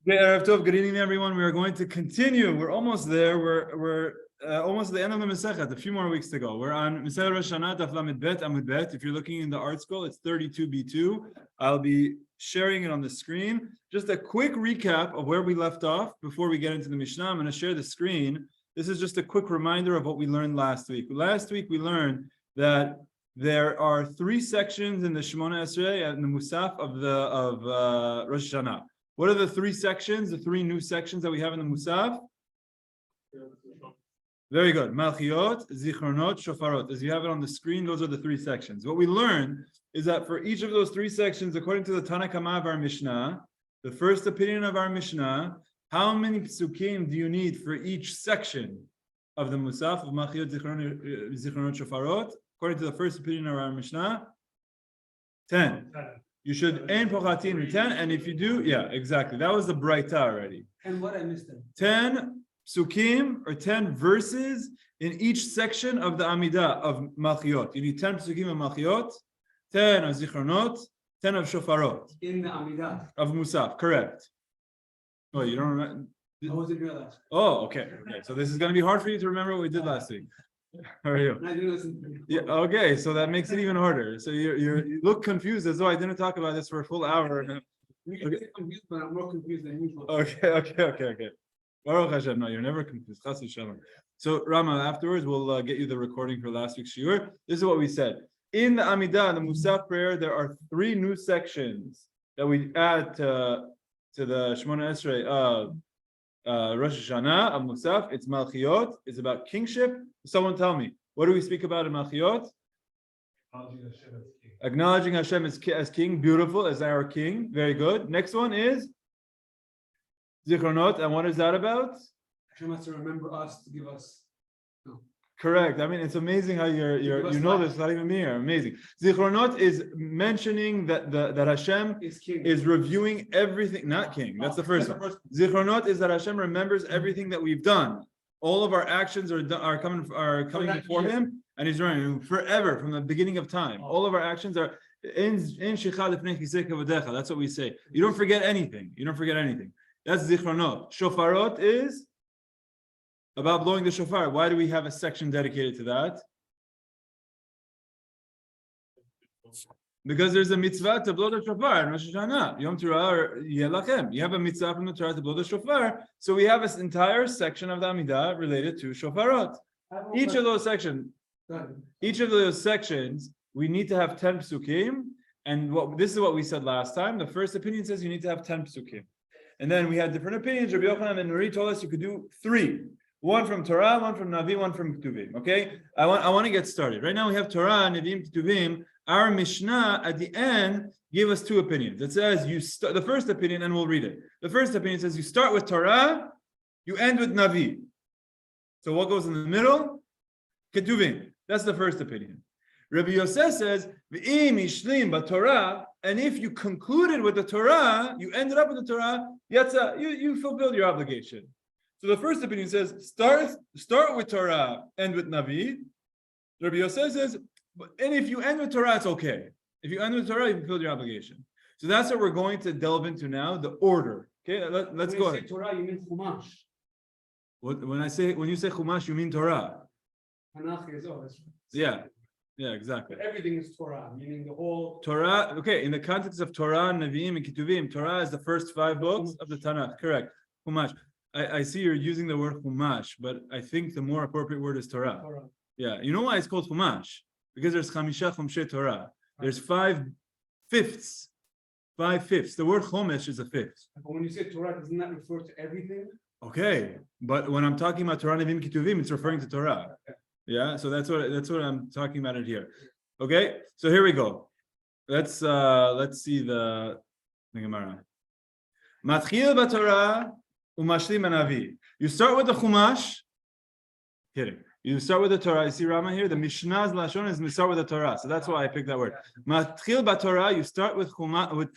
Good evening, everyone. We are going to continue. We're almost there. We're almost at the end of the Masechet. A few more weeks to go. We're on Masechet Rosh Hashana Daf Lamed Bet Amud Bet. If you're looking in the art scroll, it's 32b2. I'll be sharing it on the screen. Just a quick recap of where we left off before we get into the Mishnah. I'm going to share the screen. This is just a quick reminder of what we learned last week. Last week we learned that there are three sections in the Shemona Esrei and the Mussaf of Rosh Hashana. What are the three sections, the three new sections that we have in the Mussaf? Very good. Malchiyot, Zichronot, Shofarot. As you have it on the screen, those are the three sections. What we learned is that for each of those three sections, according to the Tanakama of our Mishnah, the first opinion of our Mishnah, how many Pasukim do you need for each section of the Mussaf, of Malchiyot, Zichronot, Shofarot? According to the first opinion of our Mishnah, 10. You should ain pochatin 10, and if you do, yeah, exactly. That was the Braita already. And what I missed? 10 psukim or 10 verses in each section of the Amidah of Malchiyot. You need 10 psukim of Malchiyot, 10 of Zichronot, 10 of Shofarot. In the Amidah of Mussaf, correct. Oh, you don't remember? I wasn't here last. Oh, okay. So this is going to be hard for you to remember what we did last week. How are you? I didn't listen to you. Yeah, okay, so that makes it even harder. So you look confused as though I didn't talk about this for a full hour. You're confused, but I'm more confused than usual. Okay. Baruch Hashem, no, you're never confused. Chas v'shalom. So Rama, afterwards we'll get you the recording for last week's shiur. This is what we said. In the Amidah, the Mussaf prayer, there are three new sections that we add to the Shemona Esrei of Rosh Hashana of Mussaf. It's Malchiyot. It's about kingship. Someone tell me, what do we speak about in Malchiyot? Acknowledging Hashem as king. Beautiful, as our king. Very good. Next one is Zichronot. And what is that about? Hashem has to remember us to give us. No. Correct. I mean, it's amazing how you know this, not even me here. Amazing. Zichronot is mentioning that Hashem is reviewing everything, not king. That's the first one. Zichronot is that Hashem remembers everything that we've done. All of our actions are coming before Him, and He's running forever from the beginning of time. All of our actions are in shichad lifnei chisei kavodecha. That's what we say. You don't forget anything. That's Zichronot. Shofarot is about blowing the shofar. Why do we have a section dedicated to that? Because there's a mitzvah to blow the shofar in Rosh Hashana. Yom Teruah or Yelachem. You have a mitzvah from the Torah to blow the shofar. So we have this entire section of the Amidah related to shofarot. Each of those sections, we need to have 10 psukim. And this is what we said last time. The first opinion says you need to have 10 psukim. And then we had different opinions. Rabbi Yochanan and Nuri told us you could do 3. One from Torah, one from Navi, one from Ketuvim. Okay? I want to get started. Right now we have Torah, Navim, Ketuvim. Our Mishnah at the end gave us 2 opinions. It says the first opinion, and we'll read it. The first opinion says you start with Torah, you end with Navi. So what goes in the middle? Ketuvim. That's the first opinion. Rabbi Yosef says, V'im ishlim b'Torah, and if you concluded with the Torah, you ended up with the Torah, yatsa, you fulfilled your obligation. So the first opinion says, start with Torah, end with Navi. Rabbi Yosef says, and if you end with Torah, it's okay. If you end with Torah, you fulfilled your obligation. So that's what we're going to delve into now, the order. Okay, let's go ahead. Torah, you mean Chumash. When you say Chumash, you mean Torah. Tanakh is always. Yeah, exactly. But everything is Torah, meaning the whole Torah. Okay, in the context of Torah, Nevi'im, and Ketuvim, Torah is the first 5 books of the Tanakh. Correct. Chumash. I see you're using the word Chumash, but I think the more appropriate word is Torah. Yeah, you know why it's called Chumash? Because there's Chamisha Chumshei Torah. There's 5 fifths. 5 fifths. The word Chomesh is a fifth. But when you say Torah, doesn't that refer to everything? Okay, but when I'm talking about Torah Nevi'im Ketuvim, it's referring to Torah. Yeah, so that's what I'm talking about it here. Okay, so here we go. Let's see the Gemara. Matchil b'Torah umashlim b'Navi. You start with the Chumash. Kidding. You start with the Torah. You see Rama here? The Mishnah's Lashon is to start with the Torah. So that's why I picked that word. Matchil b'Torah, you start with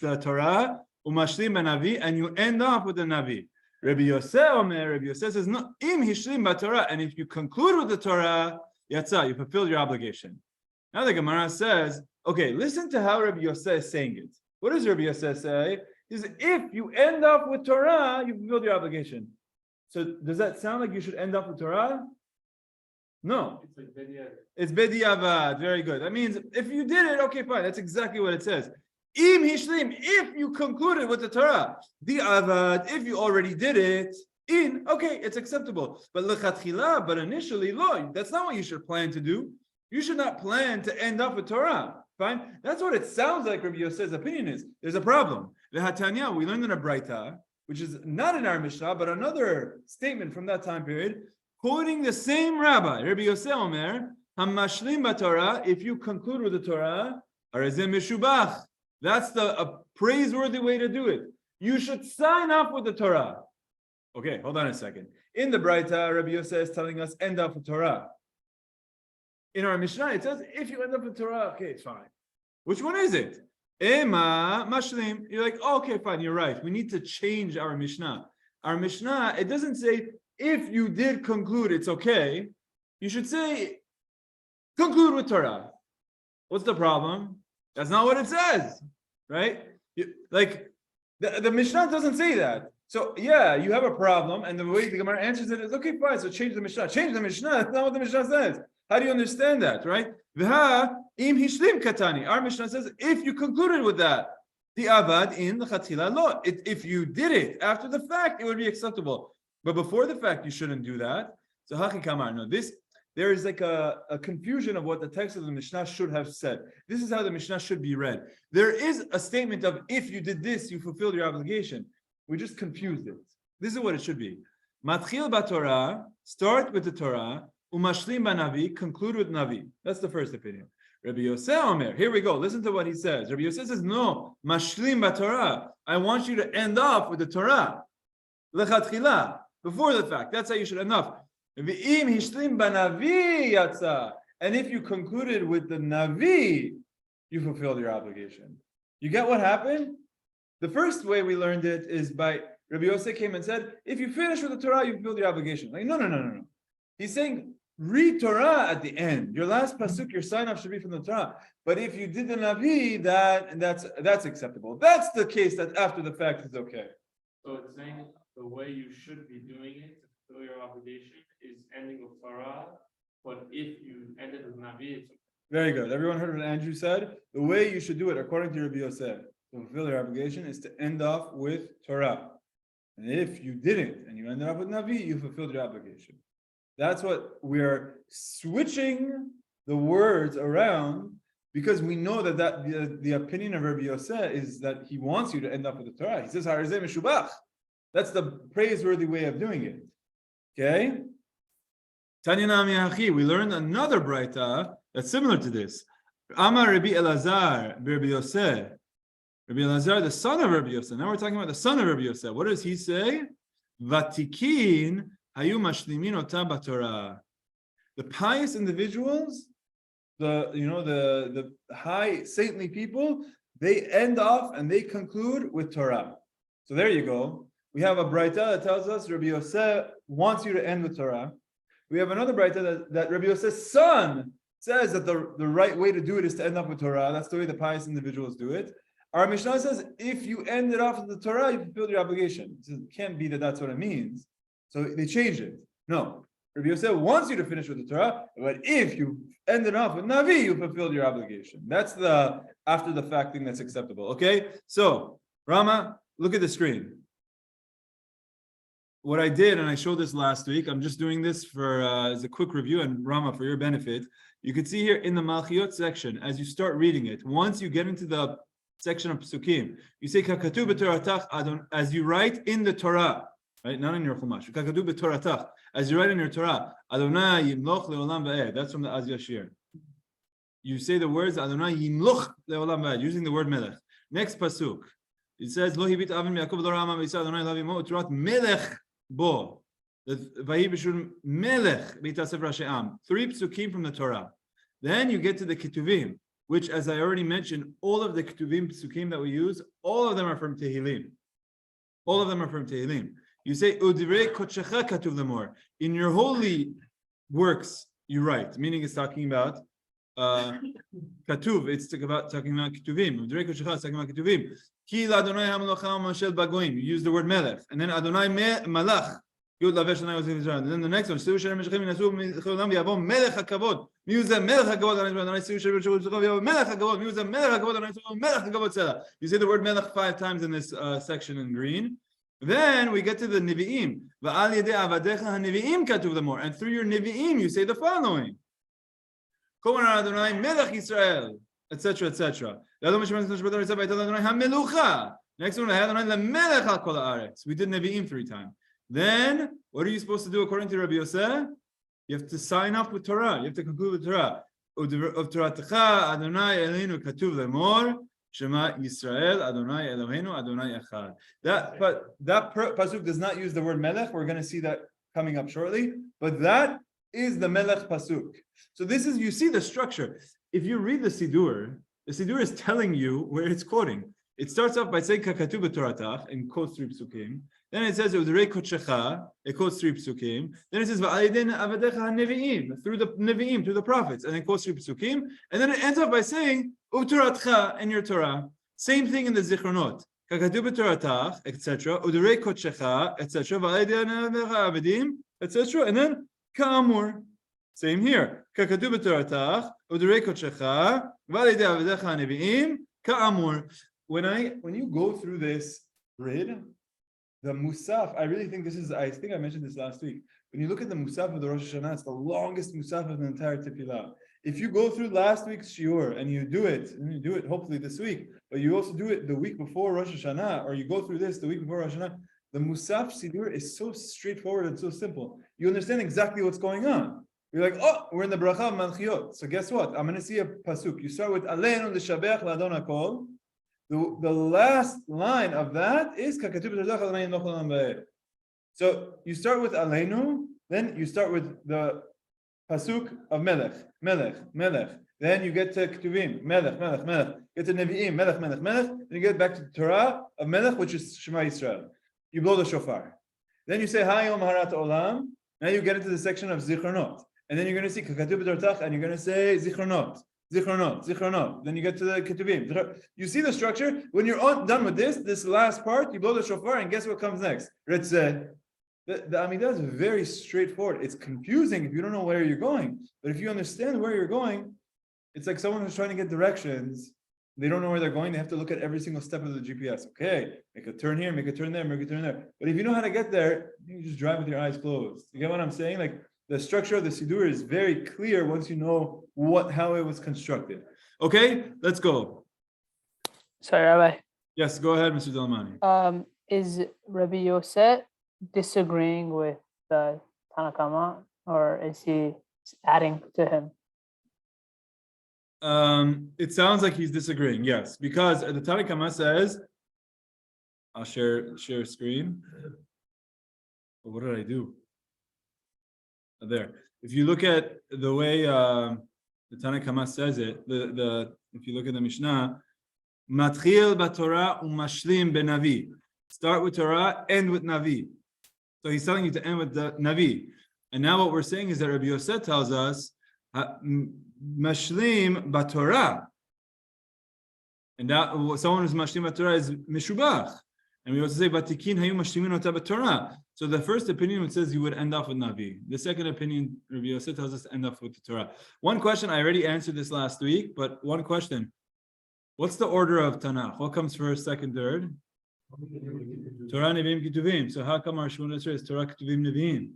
the Torah, umashlim b'Navi, and you end off with the Navi. Rabbi Yosef says, no, im hishlim b'Torah, and if you conclude with the Torah, yatsa, you fulfilled your obligation. Now the Gemara says, okay, listen to how Rabbi Yosef is saying it. What does Rabbi Yosef say? He says, if you end up with Torah, you fulfilled your obligation. So does that sound like you should end up with Torah? No. It's bediavad. Very good. That means if you did it, okay, fine. That's exactly what it says. Im hishlim, if you concluded with the Torah, the avad, if you already did it, okay, it's acceptable. But lechatchila, but initially, lo, that's not what you should plan to do. You should not plan to end up with Torah. Fine? That's what it sounds like Rabbi Yosef's opinion is. There's a problem. V'hatanya, we learned in a Braita, which is not in our Mishnah, but another statement from that time period, quoting the same rabbi, Rabbi Yosef Omer, Hamashlim b'Torah, if you conclude with the Torah, arazeh meshubach. That's a praiseworthy way to do it. You should sign off with the Torah. Okay, hold on a second. In the Braita, Rabbi Yosef is telling us end up with Torah. In our Mishnah, it says if you end up with Torah, okay, it's fine. Which one is it? Ema mashlim. You're like, oh, okay, fine, you're right. We need to change our Mishnah. Our Mishnah, it doesn't say if you did conclude, it's okay. You should say conclude with Torah. What's the problem? That's not what it says, right? The Mishnah doesn't say that. So yeah, you have a problem, and the way the Gemara answers it is okay, fine. So change the Mishnah. Change the Mishnah. That's not what the Mishnah says. How do you understand that, right? V'ha im hishlim katani. Our Mishnah says if you concluded with that, the avad in the chatchila lo. If you did it after the fact, it would be acceptable. But before the fact, you shouldn't do that. So hachi kamar. No, there is like a confusion of what the text of the Mishnah should have said. This is how the Mishnah should be read. There is a statement of if you did this, you fulfilled your obligation. We just confused it. This is what it should be. Matchil b'Torah, start with the Torah. Umashlim b'Navi, conclude with Navi. That's the first opinion. Rabbi Yosef Omer, here we go. Listen to what he says. Rabbi Yosef says, no, mashlim b'Torah. I want you to end up with the Torah. Lechatchila, before the fact. That's how you should end up. V'im hishlim b'Navi yatsa. And if you concluded with the Navi, you fulfilled your obligation. You get what happened? The first way we learned it is by Rabbi Yosef came and said, if you finish with the Torah, you fulfilled your obligation. Like, no. He's saying, read Torah at the end. Your last pasuk, your sign-off should be from the Torah. But if you did the Navi, that's acceptable. That's the case that after the fact is okay. So it's saying the way you should be doing it to fulfill your obligation is ending with Torah, but if you ended with Navi, it's okay. Very good. Everyone heard what Andrew said? The way you should do it, according to Rabbi Yosef, to fulfill your obligation is to end off with Torah. And if you didn't, and you ended up with Navi, you fulfilled your obligation. That's what we're switching the words around because we know that the opinion of Rabbi Yosef is that he wants you to end up with the Torah. He says, Harazeh meshubach. That's the praiseworthy way of doing it. Okay? Tanya nami achi. We learned another Braita that's similar to this. Amar Rabbi Elazar, Rabbi Yosef. Rabbi Elazar, the son of Rabbi Yosef. Now we're talking about the son of Rabbi Yosef. What does he say? Vatikin. The pious individuals, the high saintly people, they end off and they conclude with Torah. So there you go. We have a Braita that tells us Rabbi Yosef wants you to end with Torah. We have another Braita that Rabbi Yosef's son says that the right way to do it is to end up with Torah. That's the way the pious individuals do it. Our Mishnah says if you ended off with the Torah, you fulfilled your obligation. So it can't be that that's what it means. So they changed it. No. Rabbi Yosef wants you to finish with the Torah, but if you ended off with Navi, you fulfilled your obligation. That's the after the fact thing that's acceptable. Okay? So, Rama, look at the screen. What I did, and I showed this last week, I'm just doing this for as a quick review, and Rama, for your benefit, you can see here in the Malchiyot section, as you start reading it, once you get into the section of Pasukim, you say, Kakatu b'Toratach Adon, as you write in the Torah, right? Not in your Chumash. Kakadu b'Toratach, as you write in your Torah, Adonai yimloch leolam va'ed. That's from the Az Yashir. You say the words Adonai yimloch leolam va'ed, using the word melech. Next pasuk, it says Lo hibit avim Yaakov lo rama v'yisa Adonai lavimo u'turat melech bo. Vayi b'shur melech b'yitasef rashe'am. 3 pasukim from the Torah. Then you get to the Ketuvim, which, as I already mentioned, all of the Ketuvim pasukim that we use, all of them are from Tehillim. All of them are from Tehillim. You say, Udivrei kodshecha katuv lemor. In your holy works, you write, meaning it's talking about Katuv, it's talking about Ketuvim. Udrei Kodshecha is talking about Ketuvim. Ki la'Adonai ha'melocha mashel bagoim. You use the word melech. And then Adonai malach. Yud lavesh Adonai was in Israel. And then the next one, Siu sherem meshachim yinasu micholam v'yavo melech hakavod. Mi use melech hakavod Adonai Siu sherem meshachim v'yavo melech hakavod. Mi use melech hakavod Adonai Siu melech hakavod tzela. You say the word melech 5 times in this section in green. Then we get to the Nevi'im. Va'al yedei avadecha ha'nevi'im katuv the more. And through your Nevi'im, you say the following. Kol Adonai melech Yisrael, etc., etc. Next one, we did Nevi'im 3 times. Then, what are you supposed to do according to Rabbi Yosef? You have to sign up with Torah. You have to conclude with Torah. Of Toratecha Adonai Eloheinu katuv lemor Shema Yisrael Adonai Eloheinu Adonai Echad. That pasuk does not use the word melech. We're going to see that coming up shortly. But that is the melech pasuk. So this is, you see the structure. If you read the Siddur is telling you where it's quoting. It starts off by saying kakatu b'toratach and quotes 3 psukim. Then it says udrei kodshecha, it quotes 3 psukim. Then it says va'ayden avadecha hanevi'im, through the nevi'im, through the prophets, and then quotes 3 psukim. And then it ends up by saying u'toratcha and your Torah. Same thing in the Zichronot. Kakatu b'toratach, etc. Udrei kodshecha, etc. Va'ayden avadecha avedim, etc. And then ka'amur. Same here. Kakatu b'toratach, udrei kodshecha, va'ayden avadecha hanevi'im, ka'amur. When you go through this grid, the Mussaf, I really think I think I mentioned this last week. When you look at the Mussaf of the Rosh Hashana, it's the longest Mussaf of the entire Tefillah. If you go through last week's shiur and you do it hopefully this week, but you also do it the week before Rosh Hashana, or you go through this the week before Rosh Hashana, the Mussaf Siddur is so straightforward and so simple. You understand exactly what's going on. You're like, oh, we're in the bracha of Malchiyot. So guess what? I'm going to see a pasuk. You start with Aleinu l'shabech l'adon hakol. The last line of that is so you start with Aleinu, then you start with the pasuk of Melech. Then you get to Ketuvim, Melech. Get to Nevi'im, Melech. Then you get back to Torah of Melech, which is Shema Yisrael. You blow the shofar. Then you say Hayom Harat Olam. Now you get into the section of Zichronot. And then you're going to see Kakatu b'Tortach, and you're going to say Zichronot. Then you get to the Ketuvim. You see the structure? When you're done with this last part, you blow the shofar, and guess what comes next? Ritzeh. The Amidah is very straightforward. It's confusing if you don't know where you're going. But if you understand where you're going, it's like someone who's trying to get directions. They don't know where they're going. They have to look at every single step of the GPS. Okay, make a turn here, make a turn there, make a turn there. But if you know how to get there, you just drive with your eyes closed. You get what I'm saying? Like, the structure of the Siddur is very clear once you know how it was constructed. Okay, let's go. Sorry, Rabbi. Yes, go ahead, Mr. Delmani. Is Rabbi Yosef disagreeing with the Tanakama, or is he adding to him? It sounds like he's disagreeing, yes, because the Tanakama says, I'll share screen. But what did I do? There. If you look at the way the Tanakama says it, if you look at the Mishnah, Matchil b'Torah u'mashlim benavi. Start with Torah, end with Navi. So he's telling you to end with the Navi. And now what we're saying is that Rabbi Yosef tells us mashlim b'Torah. And that someone who's mashlim b'Torah is mishubach. And we also say Batikin hayu mashlimin ota b'Torah. So the first opinion says you would end off with Navi. The second opinion, Rabbi Yosef tells us to end off with the Torah. One question, I already answered this last week, but one question. What's the order of Tanakh? What comes first, second, third? Torah, Nevi'im, Ketuvim. So how come our Shemona Esrei is Torah, Ketuvim, Nevi'im?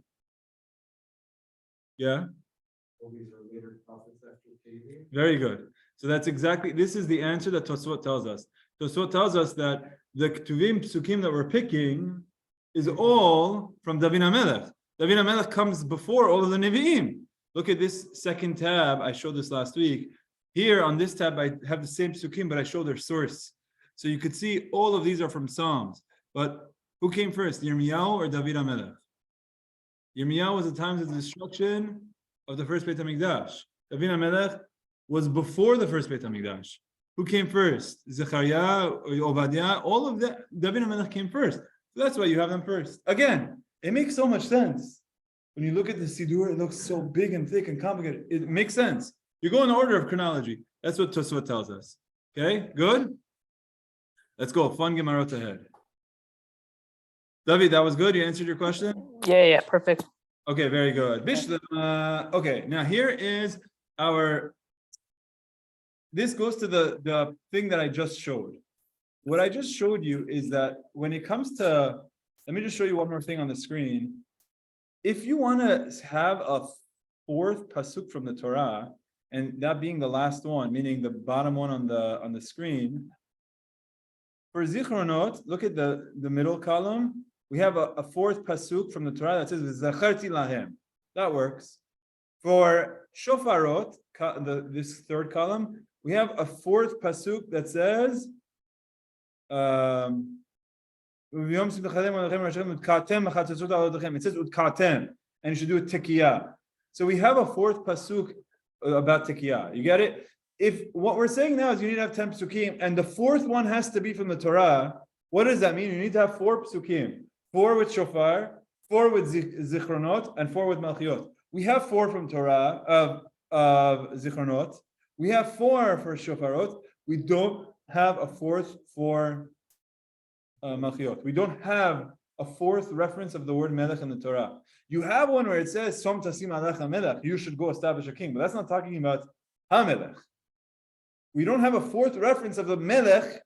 Yeah? Very good. So that's exactly, this is the answer that Tosfot tells us. Tosfot tells us that the Ketuvim, Pasukim that we're picking is all from David HaMelech. David HaMelech comes before all of the Nevi'im. Look at this second tab. I showed this last week. Here on this tab, I have the same Pasukim, but I show their source. So you could see all of these are from Psalms. But who came first, Yirmiyahu or David HaMelech? Yirmiyahu was the time of the destruction of the first Beit HaMikdash. David HaMelech was before the first Beit HaMikdash. Who came first? Zechariah, Obadiah, all of that. David HaMelech came first. So that's why you have them first. Again, it makes so much sense. When you look at the Siddur, it looks so big and thick and complicated. It makes sense. You go in the order of chronology. That's what Tosfot tells us. Okay, good? Let's go. Fun Gemarot ahead. David, that was good. You answered your question? Yeah, perfect. Okay, very good. Okay, now here is our. This goes to the thing that I just showed. What I just showed you is that when it comes to, let me just show you one more thing on the screen. If you want to have a fourth pasuk from the Torah, and that being the last one, meaning the bottom one on the screen, for Zichronot, look at the middle column. We have a fourth pasuk from the Torah that says "Zacharti lahem." That works. For Shofarot, this third column, we have a fourth pasuk that says it says utkatem, and you should do a tekiyah. So we have a fourth pasuk about tekiyah. You get it? If what we're saying now is you need to have 10 pasukim, and the fourth one has to be from the Torah, what does that mean? You need to have 4 pasukim. 4 with Shofar, 4 with Zichronot, and 4 with Malchiyot. We have 4 from Torah of Zichronot. We have 4 for Shofarot. We don't have a fourth for Malchiyot. We don't have a fourth reference of the word Melech in the Torah. You have one where it says Som Tasim Alech HaMelech. You should go establish a king, but that's not talking about HaMelech. We don't have a fourth reference of the Melech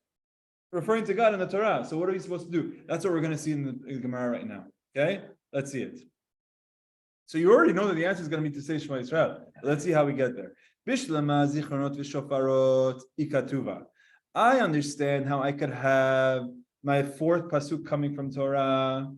referring to God in the Torah. So what are we supposed to do? That's what we're going to see in the Gemara right now. Okay, let's see it. So you already know that the answer is going to be to say Shema Yisrael. Let's see how we get there. Bishlama Zichronot v'Shofarot ikatuva. I understand how I could have my fourth pasuk coming from Torah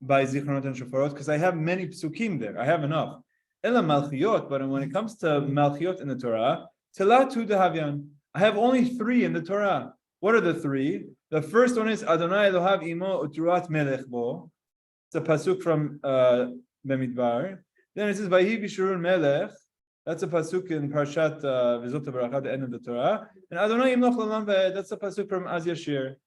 by Zichronot and Shofarot because I have many pasukim there. I have enough. Ela Malchiyot, but when it comes to Malchiyot in the Torah, Telatu dehavyan. I have only 3 in the Torah. What are the 3? The first one is Adonai Elohav imo utruat melech bo. It's a pasuk from Bemidbar. Then it says Vayhi bishurun melech. That's a pasuk in Parshat Vizot Baracha, the end of the Torah. And Adonai imloch l'olam va'ed. That's a pasuk from Az Yashir.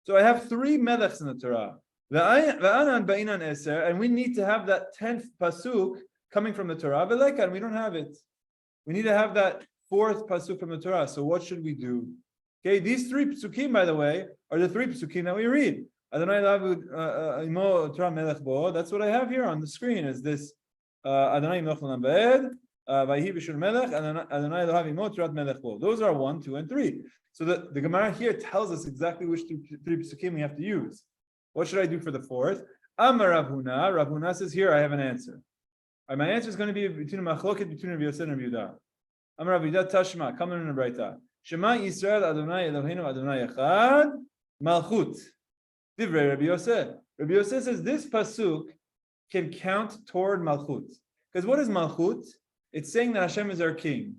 So I have 3 melechs in the Torah. Va'anan ba'inan eser, and we need to have that 10th pasuk coming from the Torah. V'lekan, we don't have it. We need to have that 4th pasuk from the Torah. So what should we do? Okay, these 3 pasukim, by the way, are the 3 pasukim that we read. Adonai imo Torah melech bo. That's what I have here on the screen. Is this Adonai imloch l'olam va'ed, vayhi b'shur melech, Adonai Elohav imo Torah melech bo. Those are 1, 2, and 3. So the Gemara here tells us exactly which 3 pasukim we have to use. What should I do for the 4th? Amar Rav Huna. Rav Huna says here I have an answer. My answer is going to be between machloket between Rav Yosef and Rav Yehuda. Amar Rav Yehuda Tashma. Come in the Braita. Shema Yisrael Adonai Eloheinu Adonai Echad Malchut. Divrei Rabbi Yosef. Rabbi Yosef says this pasuk can count toward Malchut. Because what is Malchut? It's saying that Hashem is our king.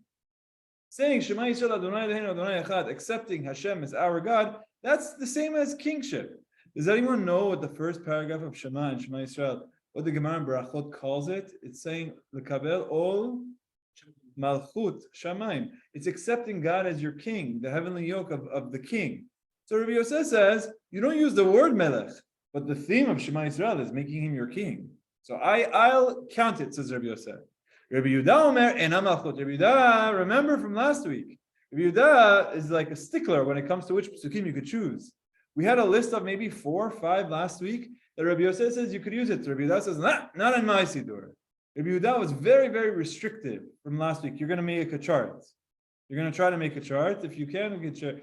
Saying Shema Yisrael Adonai Eloheinu Adonai Echad, accepting Hashem as our God, that's the same as kingship. Does anyone know what the first paragraph of Shema and Shema Yisrael, what the Gemara in Barachot calls it? It's saying L'kabel ol Malchut Shamayim. It's accepting God as your king, the heavenly yoke of the king. So Rabbi Yosef says, you don't use the word Melech, but the theme of Shema Yisrael is making him your king. So I'll count it, says Rabbi Yosef. Rabbi Yehuda Omer ena Malchut. Rabbi Yehuda, remember from last week, Rabbi Yehuda is like a stickler when it comes to which pasukim you could choose. We had a list of maybe 4 or 5 last week that Rabbi Yosef says you could use it. Rabbi Yehuda says, not in my Siddur. Rabbi Yehuda was very, very restrictive from last week. You're going to make a chart. You're going to try to make a chart. If you can, get your.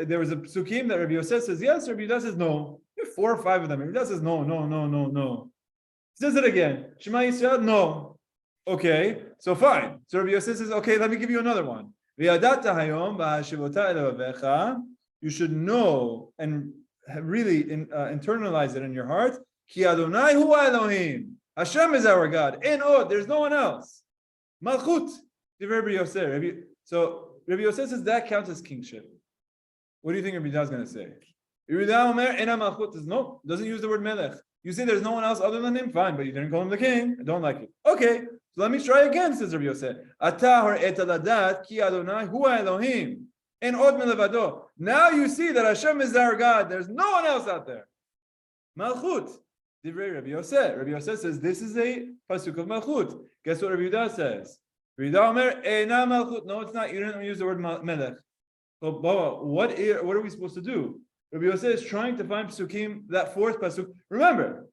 There was a psukim that Rabbi Yosef says yes. Rabbi Yehuda says no. You have 4 or 5 of them. Rabbi Yehuda says no. He says it again. Shema Yisrael, no. Okay, so fine. So Rabbi Yosef says, okay, let me give you another one. You should know and really internalize it in your heart. Ki Adonai hu Elohim. Hashem is our God. Ein od. There's no one else. Malchut. Rabbi Yosef. So Rabbi Yosef says that counts as kingship. What do you think Rabbi Yehuda is going to say? Rabbi Yehuda Omer ena Malchut says no. Doesn't use the word melech. You say there's no one else other than him. Fine, but you didn't call him the king. I don't like it. Okay. So let me try again. Says Rabbi Yosef. Atah et aladat ki Adonai hu Elohim. Now you see that Hashem is our God. There's no one else out there. Malchut. Divrei Rabbi Yosef. Rabbi Yosef says this is a pasuk of Malchut. Guess what Rabbi Yehuda says? Rabbi Yehuda Omer, Eina Malchut. No, it's not. You didn't use the word melech. So, Baba, what are we supposed to do? Rabbi Yosef is trying to find Pasukim, that fourth Pasuk. Remember,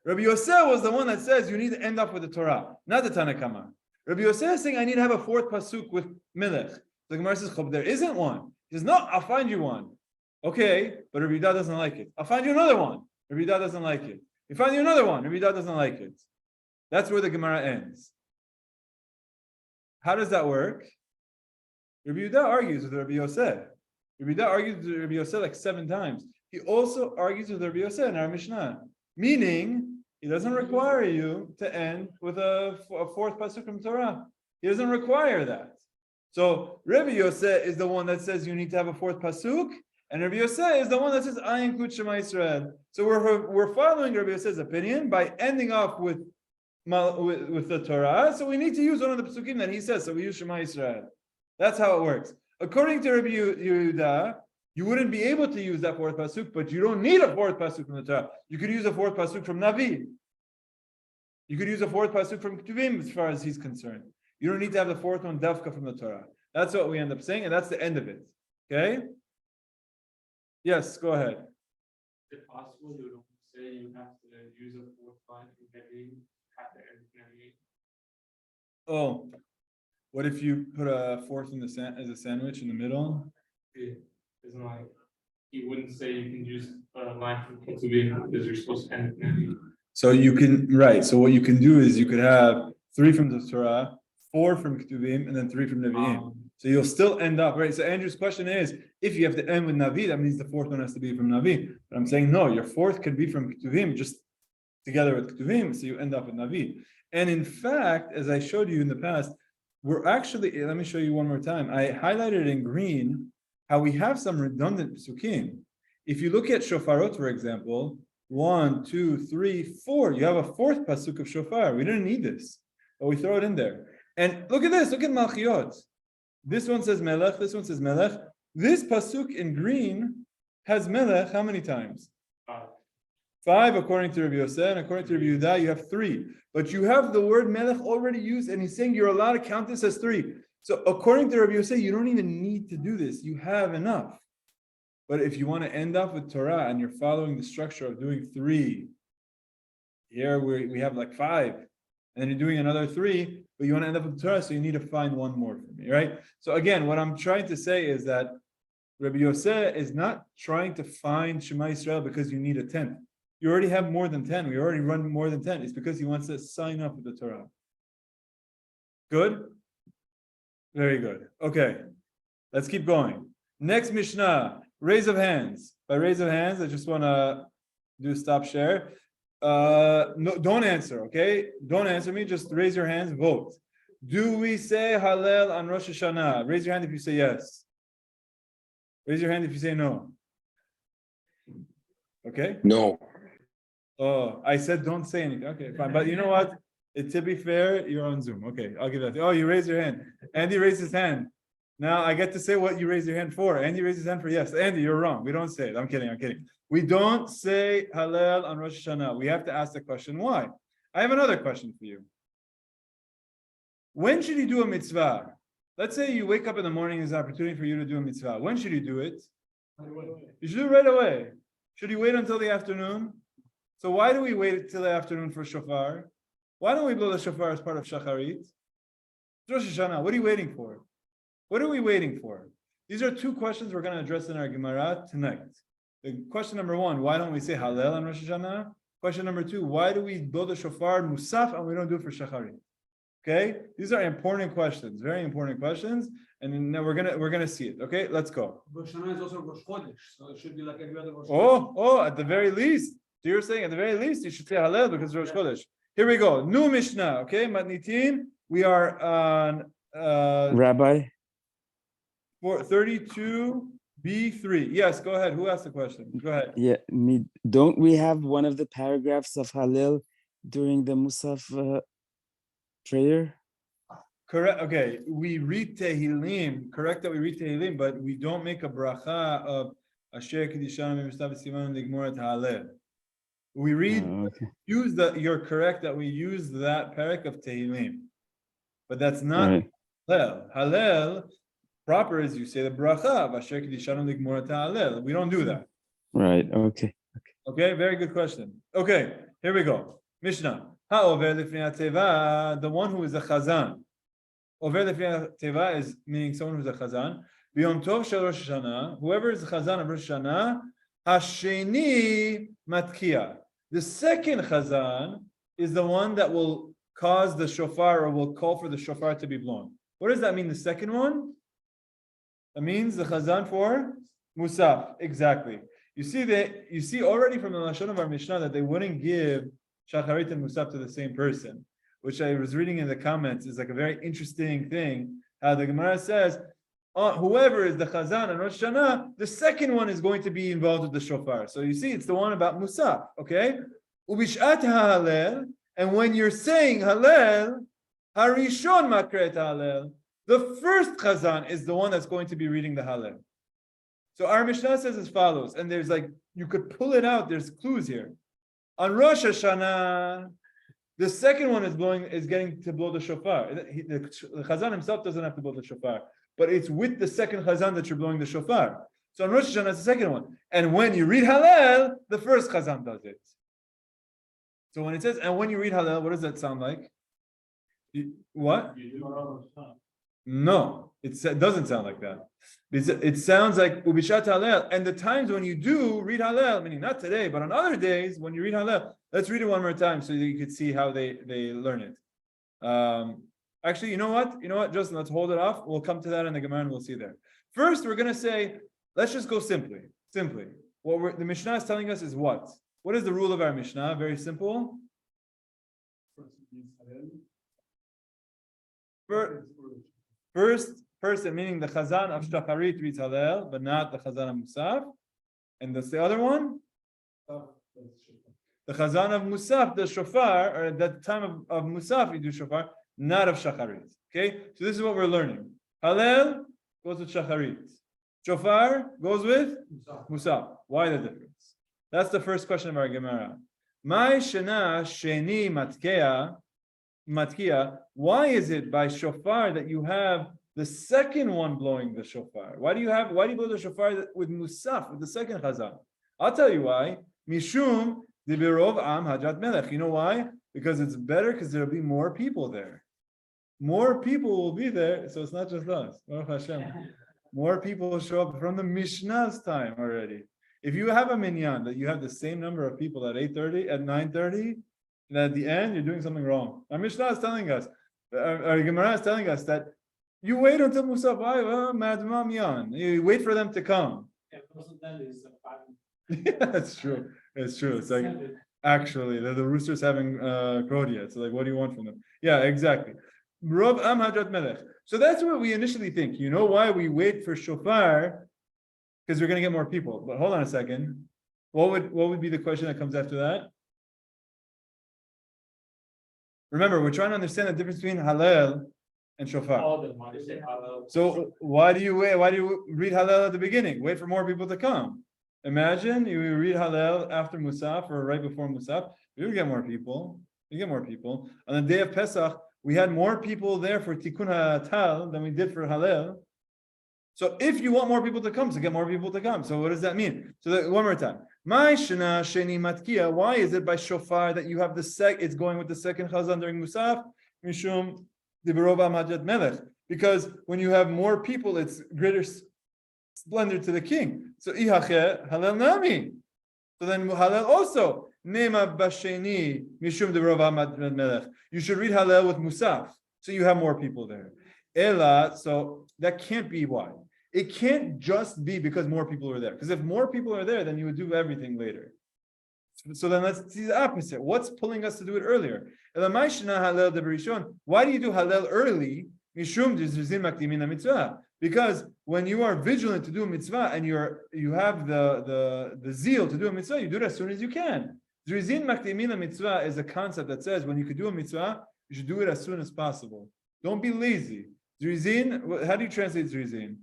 Rabbi Yosef was the one that says you need to end up with the Torah, not the Tanna Kama. Rabbi Yosef is saying I need to have a fourth Pasuk with melech. The Gemara says, there isn't one. He says, no, I'll find you one. Okay, but Rabbi Yehuda doesn't like it. I'll find you another one. Rabbi Yehuda doesn't like it. You find you another one. Rabbi Yehuda doesn't like it. That's where the Gemara ends. How does that work? Rabbi Yehuda argues with Rabbi Yosef. Rabbi Yehuda argues with Rabbi Yosef like 7 times. He also argues with Rabbi Yosef in our Mishnah, meaning he doesn't require you to end with a fourth pasuk from Torah. He doesn't require that. So Rabbi Yosef is the one that says you need to have a fourth pasuk, and Rabbi Yosef is the one that says I include Shema Yisrael. So we're following Rabbi Yosef's opinion by ending off with the Torah. So we need to use one of the pasukim that he says. So we use Shema Yisrael. That's how it works. According to Rabbi Yehuda, you wouldn't be able to use that fourth pasuk, but you don't need a fourth pasuk from the Torah. You could use a fourth pasuk from Navi. You could use a fourth pasuk from Ketuvim as far as he's concerned. You don't need to have the fourth one dafka from the Torah. That's what we end up saying, and that's the end of it. Okay? Yes, go ahead. Is it possible you don't say you have to use a fourth line in Navi, have to end Navi? Oh, what if you put a fourth in as a sandwich in the middle? Isn't like he wouldn't say you can use a line from Ketuvim because you're supposed to end Navi. So you can, right. So what you can do is you could have 3 from the Torah, 4 from Ketuvim, and then 3 from Nevi'im. So you'll still end up, right? So Andrew's question is, if you have to end with Navi, that means the fourth one has to be from Navi. But I'm saying, no, your fourth could be from Ketuvim, just together with Ketuvim, so you end up with Navi. And in fact, as I showed you in the past, we're actually, let me show you one more time. I highlighted in green how we have some redundant Pasukim. If you look at Shofarot, for example, 1, 2, 3, 4, you have a fourth Pasuk of Shofar. We didn't need this, but we throw it in there. And look at this, look at Malchiyot. This one says Melech, this one says Melech. This Pasuk in green has Melech how many times? 5 according to Rabbi Yosef, and according to Rabbi Yehuda, you have 3. But you have the word Melech already used, and he's saying you're allowed to count this as 3. So according to Rabbi Yosef, you don't even need to do this. You have enough. But if you want to end up with Torah and you're following the structure of doing 3, here we have like 5, and then you're doing another 3, but you want to end up with Torah, so you need to find one more for me, right? So again, what I'm trying to say is that Rabbi Yosef is not trying to find Shema Yisrael because you need a 10th. You already have more than 10. We already run more than 10. It's because he wants to sign up with the Torah. Good? Very good. Okay. Let's keep going. Next Mishnah, raise of hands. By raise of hands, I just want to do stop share. No, don't answer, okay? Don't answer me. Just raise your hands, vote. Do we say Hallel on Rosh Hashana? Raise your hand if you say yes. Raise your hand if you say no. Okay? No. Oh, I said don't say anything. Okay, fine. But you know what? To be fair, you're on Zoom. Okay, I'll give that. Oh, you raised your hand. Andy raised his hand. Now I get to say what you raised your hand for. Andy raised his hand for yes. Andy, you're wrong. We don't say it. I'm kidding. We don't say Hallel on Rosh Hashana. We have to ask the question, why? I have another question for you. When should you do a mitzvah? Let's say you wake up in the morning, there's an opportunity for you to do a mitzvah. When should you do it? You should do it right away. Should you wait until the afternoon? So why do we wait until the afternoon for shofar? Why don't we blow the shofar as part of shacharit? Rosh Hashana, what are you waiting for? What are we waiting for? These are 2 questions we're going to address in our Gemara tonight. The question number 1, why don't we say Hallel on Rosh Hashana? Question number 2, why do we blow the shofar Mussaf and we don't do it for shacharit? Okay, these are important questions, very important questions, and then we're gonna see it. Okay, let's go. Rosh Hashana is also Rosh Chodesh, so it should be like every other Rosh Chodesh. Oh, at the very least. So you're saying at the very least you should say Hallel because Rosh Chodesh. Here we go. New Mishnah. Okay, Matnitin. We are on Rabbi. 32b3. Yes, go ahead. Who asked the question? Go ahead. Yeah, me. Don't we have one of the paragraphs of Hallel during the Mussaf prayer? Correct. Okay, we read Tehillim. Correct that we read Tehillim, but we don't make a bracha of Asher Kedishanu Mistav Siman Ligmorat Hallel. We read. Okay. You're correct that we use that parak of Tehillim. but that's not Right. Hallel. Hallel proper is you say the bracha. Vasher kedishanu ligmor Hallel. We don't do that. Right. Okay. Okay, very good question. Okay, here we go. Mishnah. Ha'over lifnei teva, the one who is a chazan. Over lifnei teva is meaning someone who's a chazan. B'yom tov shel Rosh Hashana, whoever is the chazan of Rosh Hashana, hasheni matkia. The second chazan is the one that will cause the shofar or will call for the shofar to be blown. What does that mean? The second one? That means the chazan for Mussaf. Exactly. You see already from the lashon of our Mishnah that they wouldn't give shacharit and Mussaf to the same person, which I was reading in the comments is like a very interesting thing. How the Gemara says, whoever is the chazan and Rosh Hashana, the second one is going to be involved with the shofar. So you see, it's the one about Mussaf. Okay, ubishat Hallel, and when you're saying Hallel, harishon makret Hallel, the first chazan is the one that's going to be reading the Hallel. So our Mishnah says as follows, and there's like, you could pull it out, there's clues here. On Rosh Hashana, the second one is getting to blow the shofar. The chazan himself doesn't have to blow the shofar, but it's with the second chazan that you're blowing the shofar. So on Rosh Hashana, it's the second one. And when you read Hallel, the first chazan does it. So when it says, and when you read Hallel, what does that sound like? What? No, it doesn't sound like that. It sounds like ubishat Hallel. And the times when you do read Hallel, meaning not today, but on other days when you read Hallel, let's read it one more time so that you can see how they learn it. Actually, you know what, Justin, let's hold it off. We'll come to that in the Gemara and we'll see there. First, we're going to say, let's just go simply. What the Mishnah is telling us is what? What is the rule of our Mishnah? Very simple. First person, meaning the chazan of Shofarit reads Hallel, but not the chazan of Mussaf. And that's the other one? The chazan of Mussaf, the shofar, or at that time of Mussaf, you do shofar, not of Shacharit. Okay? So this is what we're learning. Hallel goes with Shacharit. Shofar goes with Mussaf. Why the difference? That's the first question of our Gemara. My shena sheni matkia. Why is it by shofar that you have the second one blowing the shofar? Why do you blow the shofar with Mussaf, with the second chazan? I'll tell you why. Mishum dibirov am hajat melech. You know why? Because it's better because there'll be more people there. More people will be there, so it's not just us. Baruch Hashem. More people will show up from the Mishnah's time already. If you have a minyan that you have the same number of people at 8:30, at 9:30, and at the end you're doing something wrong. Our Mishnah is telling us, our Gemara is telling us that you wait until Mussaf, you wait for them to come. Yeah, that's true. It's true. It's like actually the rooster's having Krodia. It's like, what do you want from them? Yeah, exactly. Rov am hajat melech. So that's what we initially think. You know why we wait for shofar? Because we're going to get more people. But hold on a second. What would be the question that comes after that? Remember, we're trying to understand the difference between Hallel and shofar. So why do you wait? Why do you read Hallel at the beginning? Wait for more people to come. Imagine you read Hallel after Mussaf or right before Mussaf. You get more people. You get more people. On the day of Pesach, we had more people there for Tikkun HaTal than we did for Hallel. So if you want more people to come, so get more people to come. So what does that mean? So one more time. My shena sheni matkia. Why is it by shofar that you have it's going with the second chazan during Mussaf? Mishum dibirova majad melech. Because when you have more people, it's greater splendor to the king. So ihache Hallel nami. So then Hallel also. Nema basheni mishum dibirova majad melech. You should read Hallel with Mussaf. So you have more people there. Ela, so that can't be why. It can't just be because more people are there. Because if more people are there, then you would do everything later. So then let's see the opposite. What's pulling us to do it earlier? Why do you do Hallel early? Because when you are vigilant to do a mitzvah and you have the zeal to do a mitzvah, you do it as soon as you can. Zrizin makdimin mitzvah is a concept that says when you could do a mitzvah, you should do it as soon as possible. Don't be lazy. Zrizin, how do you translate zrizin?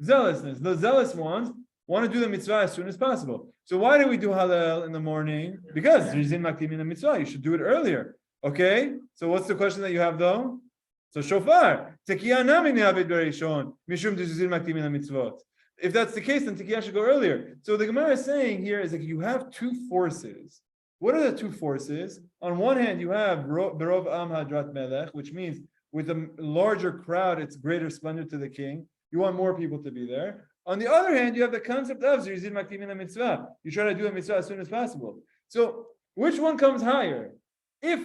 Zealousness. The zealous ones want to do the mitzvah as soon as possible. So why do we do Hallel in the morning? Because zrizin makdimin mitzvah. You should do it earlier. Okay. So what's the question that you have though? So shofar, tekiah nami ne'avid berishon, mishum dezuzin makdimin mitzvot. If that's the case, then tekiah should go earlier. So the Gemara is saying here is that you have two forces. What are the two forces? On one hand, you have berov am hadrat melech, which means with a larger crowd, it's greater splendor to the king. You want more people to be there. On the other hand, you have the concept of zirzin makdimin mitzvah. You try to do a mitzvah as soon as possible. So which one comes higher? If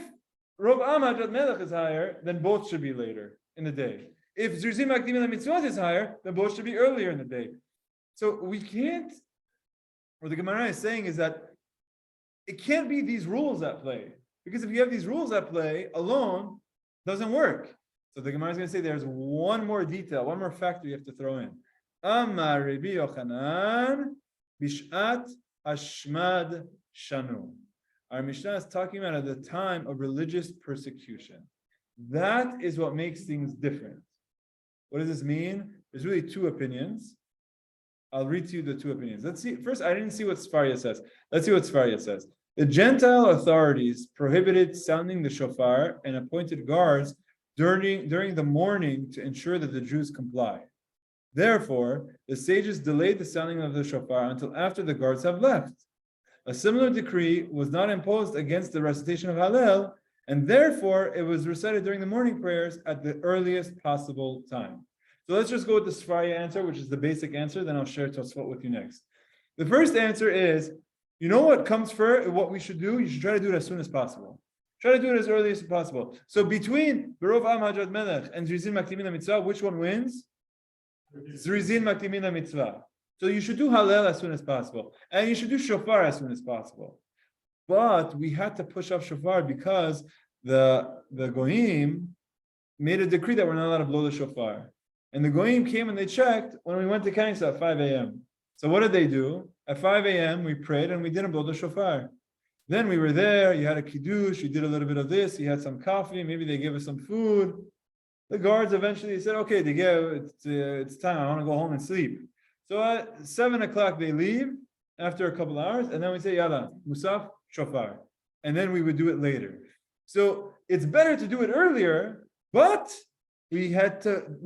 Rov Am Hadrat Melech is higher, then both should be later in the day. If Zirzim Makdimin Mitzvot is higher, then both should be earlier in the day. So we can't, what the Gemara is saying is that it can't be these rules at play. Because if you have these rules at play, alone doesn't work. So the Gemara is going to say there's one more detail, one more factor you have to throw in. Amar Rabbi Yochanan Bishat Ashmad Shanu. Our Mishnah is talking about at the time of religious persecution. That is what makes things different. What does this mean? There's really two opinions. I'll read to you the two opinions. Let's see. First, I didn't see what Sfaria says. Let's see what Sfaria says. The Gentile authorities prohibited sounding the shofar and appointed guards during the morning to ensure that the Jews comply. Therefore, the sages delayed the sounding of the shofar until after the guards have left. A similar decree was not imposed against the recitation of Hallel, and therefore it was recited during the morning prayers at the earliest possible time. So let's just go with the Sfaria answer, which is the basic answer, then I'll share Tosfot with you next. The first answer is, you know what comes first, what we should do? You should try to do it as soon as possible. Try to do it as early as possible. So between Berov Am Hadrat Melech and Zirzin Makdimin Mitzvah, which one wins? Zirzin Makdimin Mitzvah. So you should do Hallel as soon as possible. And you should do Shofar as soon as possible. But we had to push off Shofar because the Goyim made a decree that we're not allowed to blow the Shofar. And the Goyim came and they checked when we went to Kanisa at 5 a.m. So what did they do? At 5 a.m. we prayed and we didn't blow the Shofar. Then we were there, you had a kiddush, you did a little bit of this, you had some coffee, maybe they gave us some food. The guards eventually said, okay, it's time, I want to go home and sleep. So at 7 o'clock they leave after a couple hours, and then we say, Yalla, Mussaf, Shofar. And then we would do it later. So it's better to do it earlier, but we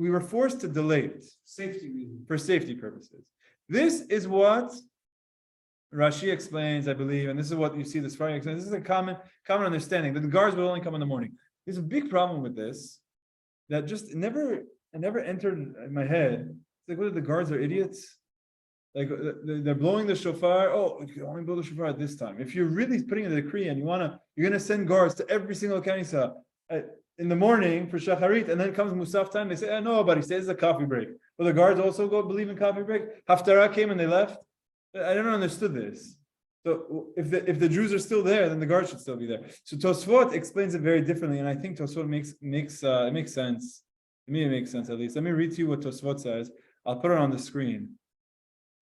were forced to delay it. Safety reason. For safety purposes. This is what Rashi explains, I believe, and this is what you see the Sfaria explains. This is a common understanding that the guards will only come in the morning. There's a big problem with this that just never entered in my head. It's like, what, the guards are idiots? Like they're blowing the shofar. Oh, you can only blow the shofar at this time. If you're really putting in a decree and you're gonna send guards to every single kanisa in the morning for shacharit, and then comes Mussaf time, they say, nobody says it's a coffee break. Well, the guards also believe in coffee break. Haftarah came and they left. I don't understood this. So if the Jews are still there, then the guards should still be there. So Tosfot explains it very differently, and I think Tosfot it makes sense. To me, it makes sense at least. Let me read to you what Tosfot says. I'll put it on the screen.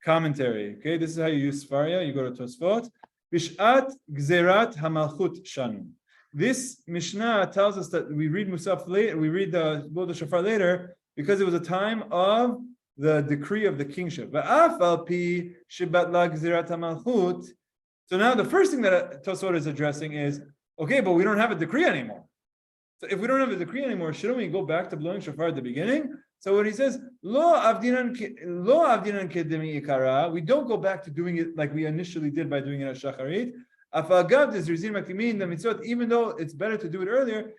Commentary. Okay, this is how you use Sfaria. You go to Tosfot. Bishat Gzerat Hamalchut Shanu. This Mishnah tells us that we read Mussaf later, we read the Shofar later, because it was a time of the decree of the kingship. So now the first thing that Tosfot is addressing is, okay, but we don't have a decree anymore. So if we don't have a decree anymore, shouldn't we go back to blowing shofar at the beginning? So what he says, lo avdinan kedemi ikara, we don't go back to doing it like we initially did by doing it at shacharit. Afagav dezrizin makdimin the mitzvot, even though it's better to do it earlier.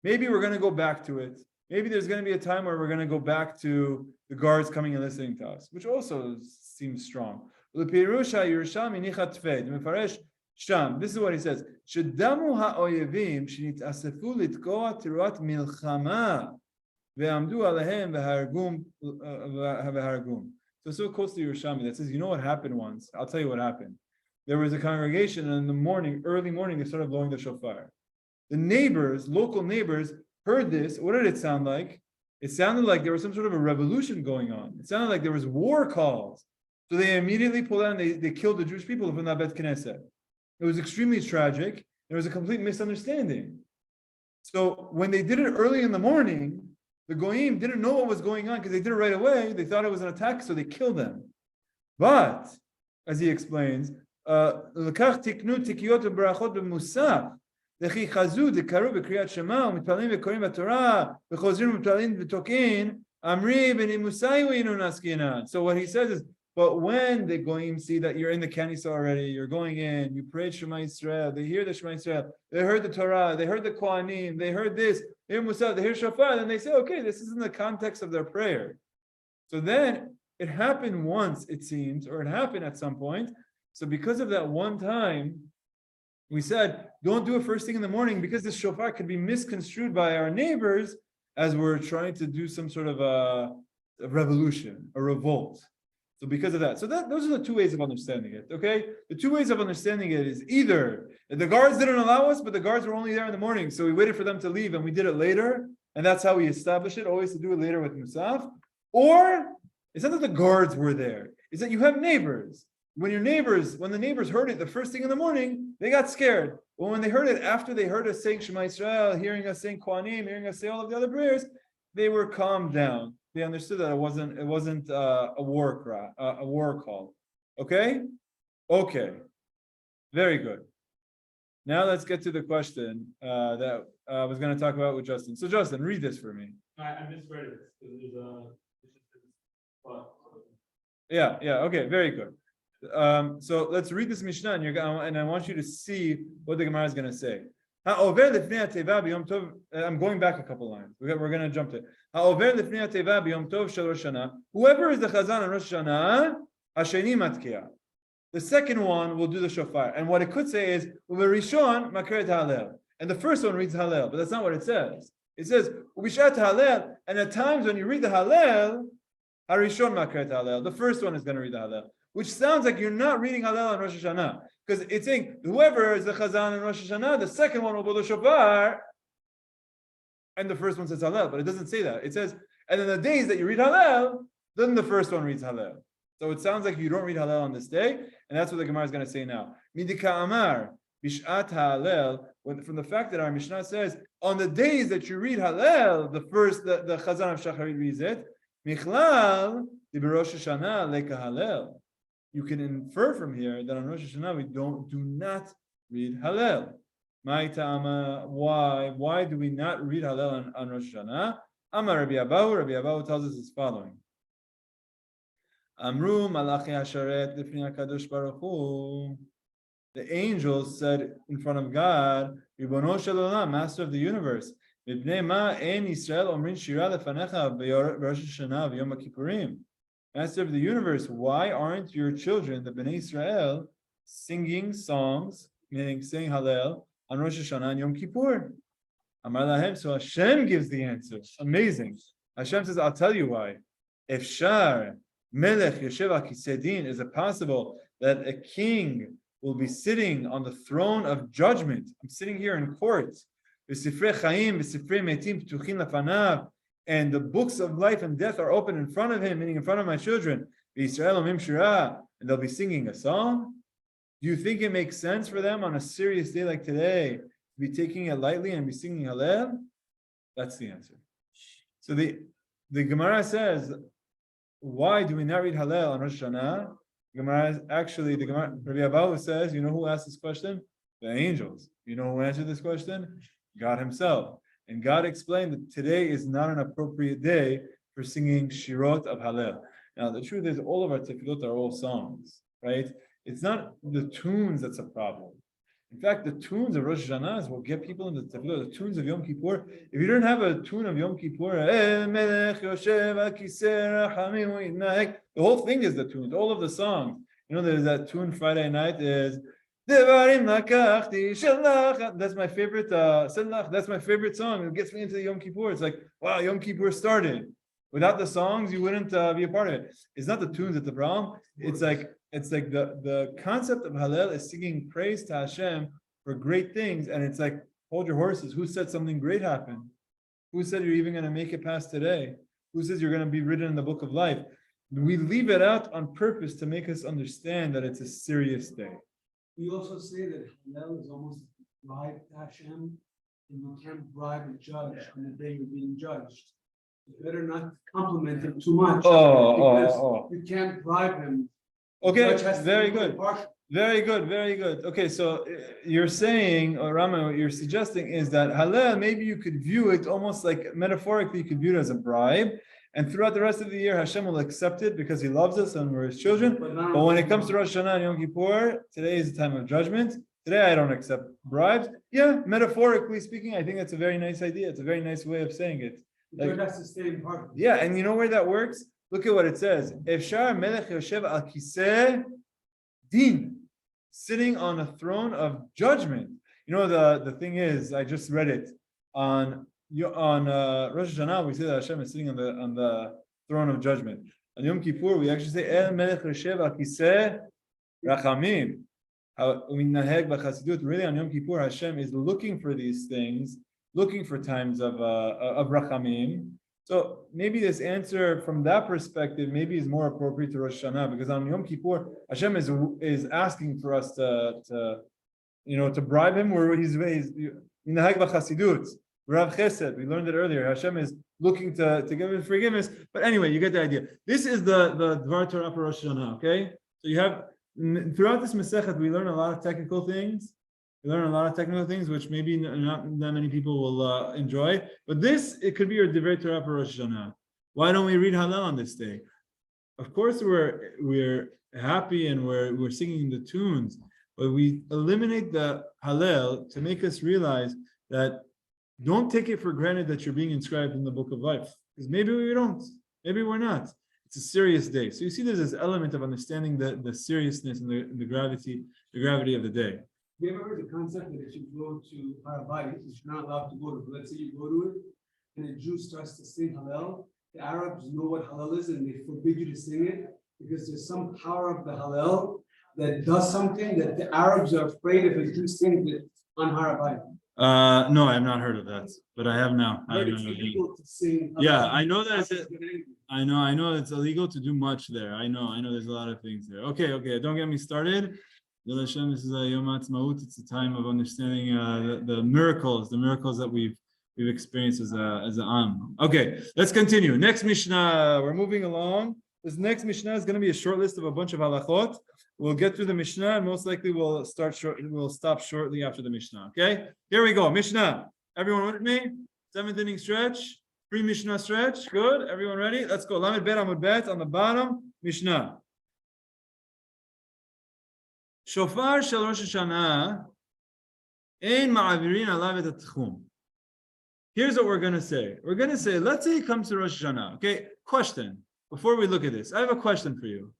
Maybe we're going to go back to it. Maybe there's going to be a time where we're going to go back to the guards coming and listening to us, which also seems strong. This is what he says. So close to Yerushalmi that says, you know what happened once? I'll tell you what happened. There was a congregation, and in the morning, early morning, they started blowing the shofar. The neighbors, local neighbors, heard this. What did it sound like? It sounded like there was some sort of a revolution going on. It sounded like there was war calls. So they immediately pulled out and they killed the Jewish people from that Bet Knesset. It was extremely tragic. There was a complete misunderstanding. So when they did it early in the morning, the Goyim didn't know what was going on because they did it right away. They thought it was an attack, so they killed them. But, as he explains, וכי חזו דקראו בקריאת שמע ומתפללים וקוראים בתורה וחוזרים ומתפללים ותוקעים אמרי בנימוסי ואינו עסקינן. So what he says is, but when the goyim see that you're in the Kanisa already, you're going in, you prayed Shema Yisrael, they hear the Shema Yisrael, they heard the Torah, they heard the Kohanim, they heard this, they hear Mussaf, they hear Shofar, then they say, okay, this is in the context of their prayer. So then it happened once, it seems, or it happened at some point. So because of that one time, we said, don't do it first thing in the morning because this shofar could be misconstrued by our neighbors as we're trying to do some sort of a revolution, a revolt. So because of that. So those are the two ways of understanding it, okay? The two ways of understanding it is either the guards didn't allow us, but the guards were only there in the morning, so we waited for them to leave and we did it later, and that's how we establish it, always to do it later with Mussaf. Or it's not that the guards were there, it's that you have neighbors. When the neighbors heard it the first thing in the morning, they got scared. But when they heard it after they heard us saying Shema Yisrael, hearing us saying Kohanim, hearing us say all of the other prayers, they were calmed down. They understood that it wasn't a war call. Okay? Okay. Very good. Now let's get to the question that I was going to talk about with Justin. So Justin, read this for me. I misread it. There's Yeah. Okay. Very good. So let's read this Mishnah, and I want you to see what the Gemara is going to say. I'm going back a couple lines. We're going to jump to it. Whoever is the Chazan on Rosh Hashana, Hasheni Matkiya. The second one will do the Shofar. And what it could say is, Rishon Makeret Hallel. And the first one reads Hallel, but that's not what it says. It says, Ubishat Hallel. And at times when you read the Hallel, Harishon Makeret Hallel. The first one is going to read the Hallel. Which sounds like you're not reading Hallel on Rosh Hashanah. Because it's saying, whoever is the Chazan in Rosh Hashanah, the second one will blow the Shofar, and the first one says Hallel, but it doesn't say that. It says, and in the days that you read Hallel, then the first one reads Hallel. So it sounds like you don't read Hallel on this day, and that's what the Gemara is going to say now. Midika Amar, Bishat Hallel, from the fact that our Mishnah says, on the days that you read Hallel, the Chazan of Shacharit reads it, Michlal, the Rosh Hashana, Leka Hallel. You can infer from here that on Rosh Hashana we do not read Hallel. Why do we not read Hallel on Rosh Hashana? Amar Rabbi Abahu tells us as following. Amru Malachi Hasharet Lifnei HaKadosh Baruch Hu. The angels said in front of God, Ribono Shel Olam, Master of the universe, Mipnei Ma Ein Yisrael Omrin Shira Lefanecha B'Rosh Hashana V'Yom HaKippurim. Master of the universe, why aren't your children, the Bnei Israel, singing songs, meaning saying Hallel, on Rosh Hashanah and Yom Kippur? Amar lahem, so Hashem gives the answer. Amazing. Hashem says, I'll tell you why. If Shar, Melech, Yoshev HaKisedin, is it possible that a king will be sitting on the throne of judgment? I'm sitting here in court. V'sifrei Chaim, v'sifrei Metim, P'tuchin Lafanav, and the books of life and death are open in front of him, meaning in front of my children. And they'll be singing a song. Do you think it makes sense for them on a serious day like today to be taking it lightly and be singing Hallel? That's the answer. So the Gemara says, why do we not read Hallel on Rosh Hashanah? Rabbi Abahu says, you know who asked this question? The angels. You know who answered this question? God himself. And God explained that today is not an appropriate day for singing Shirot of Hallel. Now, the truth is, all of our tefillot are all songs, right? It's not the tunes that's a problem. In fact, the tunes of Rosh Hashanah will get people into the tefillot. The tunes of Yom Kippur, if you don't have a tune of Yom Kippur, the whole thing is the tunes, all of the songs. You know, there's that tune Friday night is that's my favorite. That's my favorite song. It gets me into the Yom Kippur. It's like, wow, Yom Kippur started. Without the songs, you wouldn't be a part of it. It's not the tunes that's the problem. It's like the concept of Hallel is singing praise to Hashem for great things, and it's like, hold your horses. Who said something great happened? Who said you're even going to make it past today? Who says you're going to be written in the book of life? We leave it out on purpose to make us understand that it's a serious day. We also say that Hallel is almost bribe to Hashem, and you can't bribe a judge on the day you're being judged. You better not compliment him too much. You can't bribe him. Okay, very good. Very good, very good. Okay, so you're saying, or Rama, what you're suggesting is that Hallel, maybe you could view it almost like metaphorically, you could view it as a bribe. And throughout the rest of the year, Hashem will accept it because He loves us and we're His children. But when it comes to Rosh Hashana and Yom Kippur, today is the time of judgment. Today I don't accept bribes. Yeah, metaphorically speaking, I think that's a very nice idea. It's a very nice way of saying it. Like, that's the same part. Yeah, and you know where that works? Look at what it says. Efshar melech yoshev al kiseh din, sitting on a throne of judgment. You know, the thing is, I just read it on Rosh Hashana. We say that Hashem is sitting on the throne of judgment. On Yom Kippur, we actually say El melech yoshev al kiseh rachamim. Really, on Yom Kippur, Hashem is looking for these things, looking for times of rachamim. So maybe this answer from that perspective maybe is more appropriate to Rosh Hashana, because on Yom Kippur, Hashem is asking for us to bribe Him. Where He's minahag b'chasidut, Rav Chesed. We learned it earlier. Hashem is looking to give Him forgiveness. But anyway, you get the idea. This is the Dvar Torah for Rosh Hashana. Okay, so you have throughout this Masechet we learn a lot of technical things. We learn a lot of technical things, which maybe not that many people will enjoy. But it could be your Divrei Torah for Rosh Hashana. Why don't we read Hallel on this day? Of course, we're happy and we're singing the tunes, but we eliminate the Hallel to make us realize that don't take it for granted that you're being inscribed in the book of life, because maybe we don't, maybe we're not. It's a serious day. So you see, there's this element of understanding the seriousness and the gravity of the day. Have you ever heard the concept that if you go to Harabait, you're not allowed to go to, but let's say you go to it, and a Jew starts to sing Hallel, the Arabs know what Hallel is, and they forbid you to sing it, because there's some power of the Hallel that does something that the Arabs are afraid if a Jew sings it on Harabait. No, I have not heard of that, but I have now. It's illegal to sing Hallel. Yeah, I know that I know it's illegal to do much there. I know there's a lot of things there. Okay, don't get me started. This is a Yom Ha'atzmaut. It's a time of understanding the miracles that we've experienced as a Am. Okay, let's continue. Next Mishnah, we're moving along. This next Mishnah is going to be a short list of a bunch of halachot. We'll get through the Mishnah, and most likely we'll stop shortly after the Mishnah. Okay, here we go. Mishnah. Everyone with me? 7th inning stretch. Pre-Mishnah stretch. Good. Everyone ready? Let's go. Lamed Bet Amud Bet on the bottom. Mishnah. Shofar shel Rosh Hashana ein ma'avirin alav et tchum. Here's what we're going to say. We're going to say, let's say it comes to Rosh Hashana. Okay, question. Before we look at this, I have a question for you.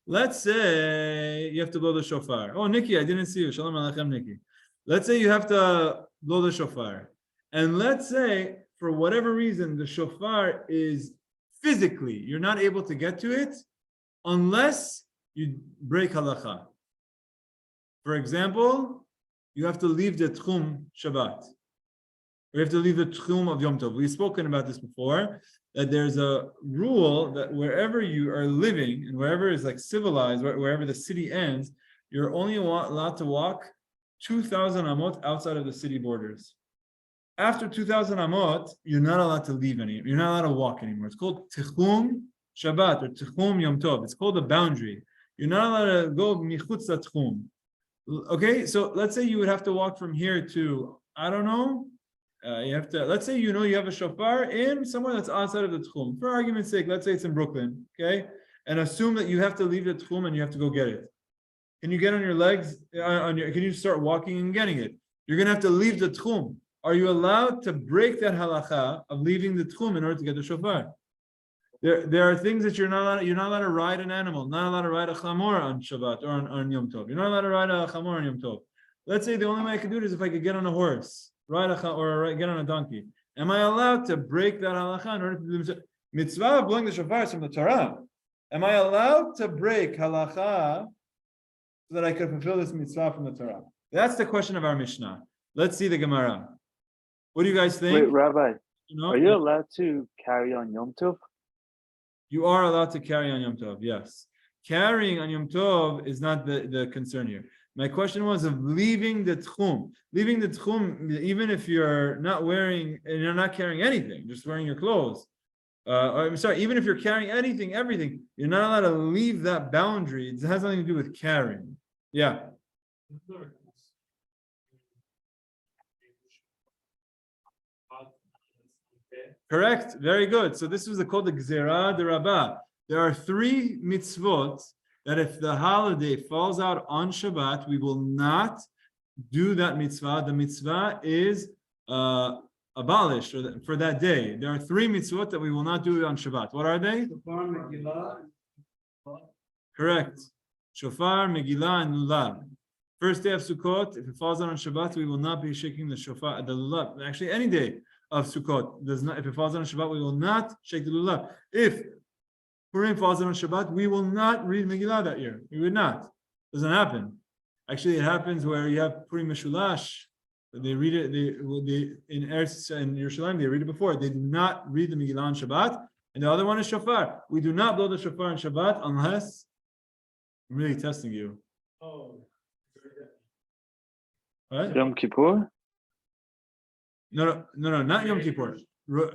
Let's say you have to blow the shofar. Oh, Nikki, I didn't see you. Shalom Aleichem, Nikki. Let's say you have to blow the shofar. And let's say, for whatever reason, the shofar is physically, you're not able to get to it unless you break halacha. For example, you have to leave the Tchum Shabbat. We have to leave the Tchum of Yom Tov. We've spoken about this before, that there's a rule that wherever you are living and wherever is like civilized, wherever the city ends, you're only allowed to walk 2,000 amot outside of the city borders. After 2,000 amot, you're not allowed to leave you're not allowed to walk anymore. It's called Tchum Shabbat or Tchum Yom Tov. It's called a boundary. You're not allowed to go michutz Tchum. Okay, so let's say you would have to walk from here to, I don't know, let's say you have a shofar in somewhere that's outside of the tchum. For argument's sake, let's say it's in Brooklyn, okay? And assume that you have to leave the tchum and you have to go get it. Can you get on your legs? Can you start walking and getting it? You're going to have to leave the tchum. Are you allowed to break that halacha of leaving the tchum in order to get the shofar? There are things that you're not allowed to ride an animal, not allowed to ride a chamor on Shabbat or on Yom Tov. You're not allowed to ride a chamor on Yom Tov. Let's say the only way I could do it is if I could get on a horse, get on a donkey. Am I allowed to break that halacha in order to do the mitzvah of blowing the shofar is from the Torah? Am I allowed to break halacha so that I could fulfill this mitzvah from the Torah? That's the question of our Mishnah. Let's see the Gemara. What do you guys think? Wait, Rabbi, are you allowed to carry on Yom Tov? You are allowed to carry on Yom Tov, yes. Carrying on Yom Tov is not the concern here. My question was of leaving the tchum. Leaving the tchum, even if you're not wearing, and you're not carrying anything, just wearing your clothes. Even if you're carrying everything, you're not allowed to leave that boundary. It has nothing to do with carrying. Yeah. Correct. Very good. So this was called the Gzera de Rabbah. There are 3 mitzvot that if the holiday falls out on Shabbat, we will not do that mitzvah. The mitzvah is abolished for that day. There are 3 mitzvot that we will not do on Shabbat. What are they? Shofar, Megillah. Correct. Shofar, Megillah, and Lulav. First day of Sukkot, if it falls out on Shabbat, we will not be shaking the shofar, the lulav. Actually, any day of Sukkot does not. If it falls out on Shabbat, we will not shake the lulav. If Purim falls out on Shabbat, we will not read Megillah that year. We would not. Doesn't happen. Actually, it happens where you have Purim Meshulash. They read it. They in Eretz and Yerushalayim they read it before. They do not read the Megillah on Shabbat. And the other one is Shofar. We do not blow the Shofar on Shabbat unless I'm really testing you. Oh. What? Yom Kippur? No, not Yom Kippur.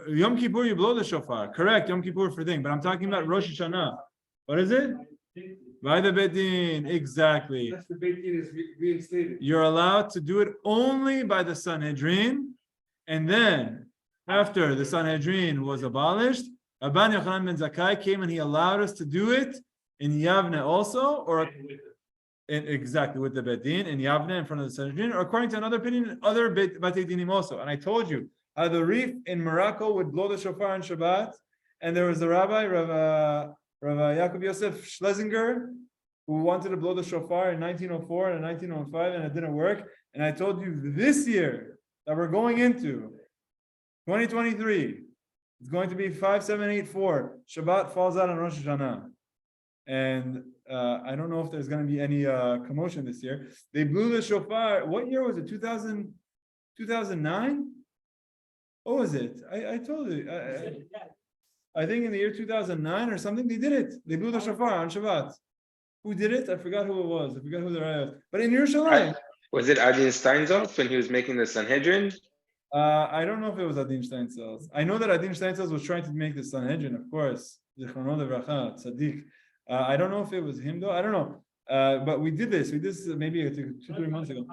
Yom Kippur, you blow the shofar. Correct, Yom Kippur for thing. But I'm talking about Rosh Hashana. What is it? By the Beit Din. Exactly. That's the Beit Din is reinstated. You're allowed to do it only by the Sanhedrin. And then, after the Sanhedrin was abolished, Rabban Yochanan ben Zakkai came and he allowed us to do it in Yavne also, or exactly with the Beit Din in Yavne in front of the Sanhedrin, or according to another opinion, other Beit Dinim also. And I told you how the Rif in Morocco would blow the shofar on Shabbat, and there was a rabbi, Rav Yaakov Yosef Schlesinger, who wanted to blow the shofar in 1904 and 1905, and it didn't work. And I told you this year that we're going into 2023, it's going to be 5784. Shabbat falls out on Rosh Hashana. And I don't know if there's going to be any commotion this year. They blew the shofar. What year was it? 2009? What was it? I told you. I think in the year 2009 or something, they did it. They blew the shofar on Shabbat. Who did it? I forgot who it was. I forgot who the rabbi was. But in Yerushalayim. Was it Adin Steinsaltz when he was making the Sanhedrin? I don't know if it was Adin Steinsaltz. I know that Adin Steinsaltz was trying to make the Sanhedrin, of course. Zichronot Livracha, Tzaddik. I don't know if it was him though. I don't know. But we did this. We did this maybe 2-3 months ago.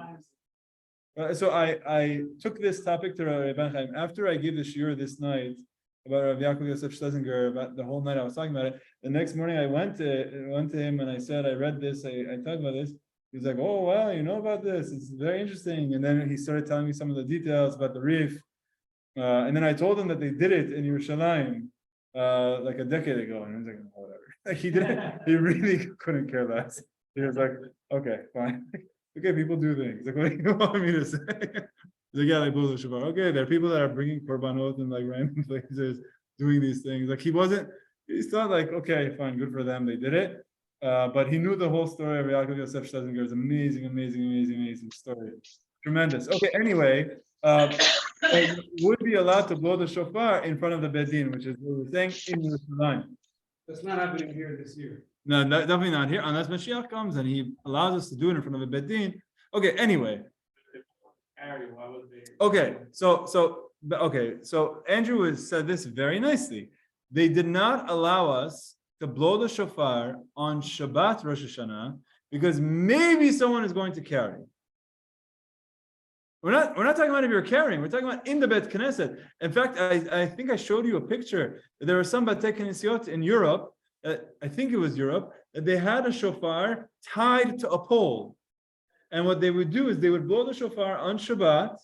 So I took this topic to Rabban Chaim after I gave the shiur this night about Rav Yaakov Yosef Schlesinger, about the whole night I was talking about it. The next morning I went to him and I said, I read this, I talked about this. He's like, oh, wow, you know about this. It's very interesting. And then he started telling me some of the details about the Rif. And then I told him that they did it in Yerushalayim like a decade ago. And he was like, oh, whatever. Like he he really couldn't care less. He was like, okay, fine. Okay, people do things. Like, what do you want me to say? He's like, yeah, they blew the shofar. Okay, there are people that are bringing korbanot in like random places, doing these things. Like he's thought like, okay, fine, good for them, they did it. But he knew the whole story of Yaakov Yosef Schlesinger. It's amazing story. Tremendous. Okay, anyway, would be allowed to blow the shofar in front of the Beit Din, which is what we're saying in Yerushalayim. That's not happening here this year. No, definitely not here, unless Mashiach comes and he allows us to do it in front of a Beit Din. Okay, anyway. Okay, so Andrew said this very nicely. They did not allow us to blow the shofar on Shabbat Rosh Hashana because maybe someone is going to carry. We're not talking about if you're carrying. We're talking about in the Beit Knesset. In fact, I think I showed you a picture. There were some Beit Knesiot in Europe. I think it was Europe. That they had a shofar tied to a pole, and what they would do is they would blow the shofar on Shabbat.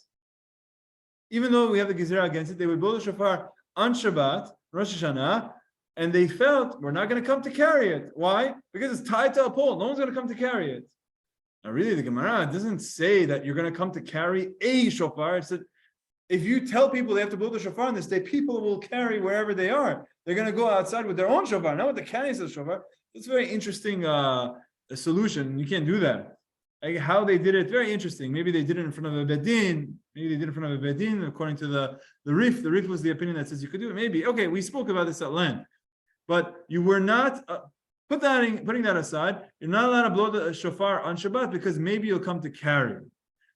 Even though we have the Gezerah against it, they would blow the shofar on Shabbat, Rosh Hashana, and they felt we're not going to come to carry it. Why? Because it's tied to a pole. No one's going to come to carry it. Now, really, the Gemara doesn't say that you're going to come to carry a shofar. It said, if you tell people they have to blow the shofar on this day, people will carry wherever they are. They're going to go outside with their own shofar, not with the carriers of the shofar. It's a very interesting solution. You can't do that. Like how they did it, very interesting. Maybe they did it in front of a Beit Din. Maybe they did it in front of a Beit Din according to the Rif. The Rif was the opinion that says you could do it. Maybe. Okay, we spoke about this at length. But you were not... putting that aside, you're not allowed to blow the shofar on Shabbat because maybe you'll come to carry.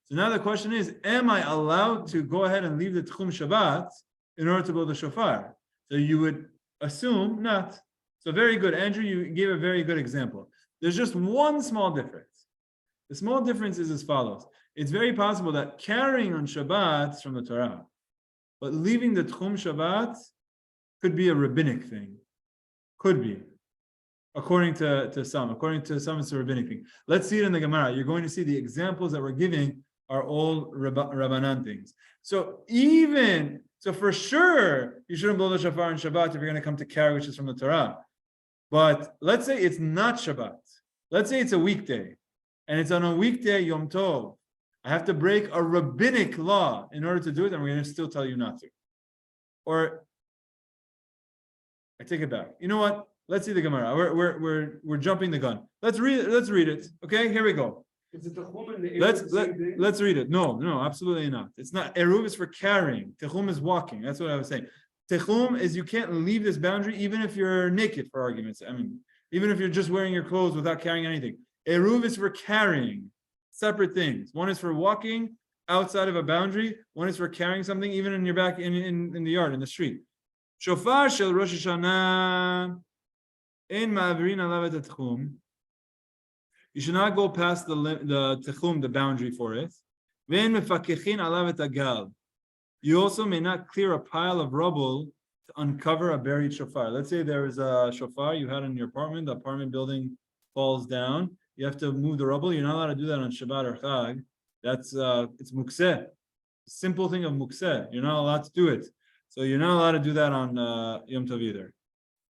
So now the question is, am I allowed to go ahead and leave the Tchum Shabbat in order to blow the shofar? So you would assume not. So very good. Andrew, you gave a very good example. There's just one small difference. The small difference is as follows. It's very possible that carrying on Shabbat is from the Torah, but leaving the Tchum Shabbat could be a rabbinic thing. Could be. According to some. According to some, it's a rabbinic thing. Let's see it in the Gemara. You're going to see the examples that we're giving are all Rabbanan things. So for sure, you shouldn't blow the shofar on Shabbat if you're going to come to carry, which is from the Torah. But let's say it's not Shabbat. Let's say it's a weekday, and it's on a weekday, Yom Tov. I have to break a rabbinic law in order to do it, and we're going to still tell you not to. Or I take it back. You know what? Let's see the Gemara. We're jumping the gun. Let's read it. Let's read it. Okay, here we go. Is it the Chum and the Let's read it. No, absolutely not. It's not. Eruv is for carrying. Techum is walking. That's what I was saying. Techum is you can't leave this boundary even if you're naked, for argument's sake. I mean, even if you're just wearing your clothes without carrying anything. Eruv is for carrying. Separate things. One is for walking outside of a boundary. One is for carrying something even in your back in the yard, in the street. Shofar shel Rosh Hashana in ma'avirin alav et techum. You should not go past the techum, the boundary for it. Ve'en mefakechin alav et agal. You also may not clear a pile of rubble to uncover a buried shofar. Let's say there is a shofar you had in your apartment. The apartment building falls down. You have to move the rubble. You're not allowed to do that on Shabbat or Chag. That's it's mukseh. Simple thing of mukseh. You're not allowed to do it. So you're not allowed to do that on Yom Tov either.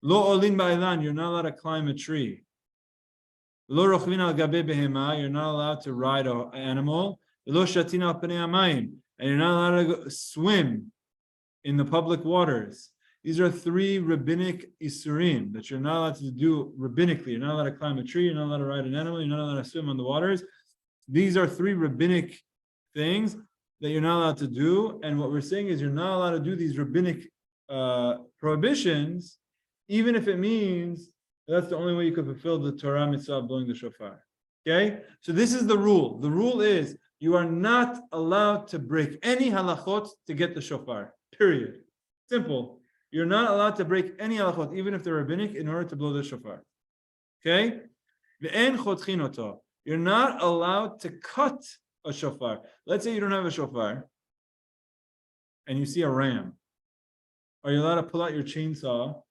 Lo olin ba'ilan. You're not allowed to climb a tree. Lo rochvin al gabe behema. You're not allowed to ride an animal. Lo shatin al panei hamayim. And you're not allowed to swim in the public waters. These are 3 rabbinic isurim that you're not allowed to do rabbinically. You're not allowed to climb a tree. You're not allowed to ride an animal. You're not allowed to swim on the waters. These are 3 rabbinic things that you're not allowed to do. And what we're saying is you're not allowed to do these rabbinic prohibitions, even if it means that's the only way you could fulfill the Torah mitzvah of blowing the shofar. Okay? So this is the rule. The rule is you are not allowed to break any halachot to get the shofar. Period. Simple. You're not allowed to break any halachot, even if they're rabbinic, in order to blow the shofar. Okay? You're not allowed to cut a shofar. Let's say you don't have a shofar, and you see a ram. Are you allowed to pull out your chainsaw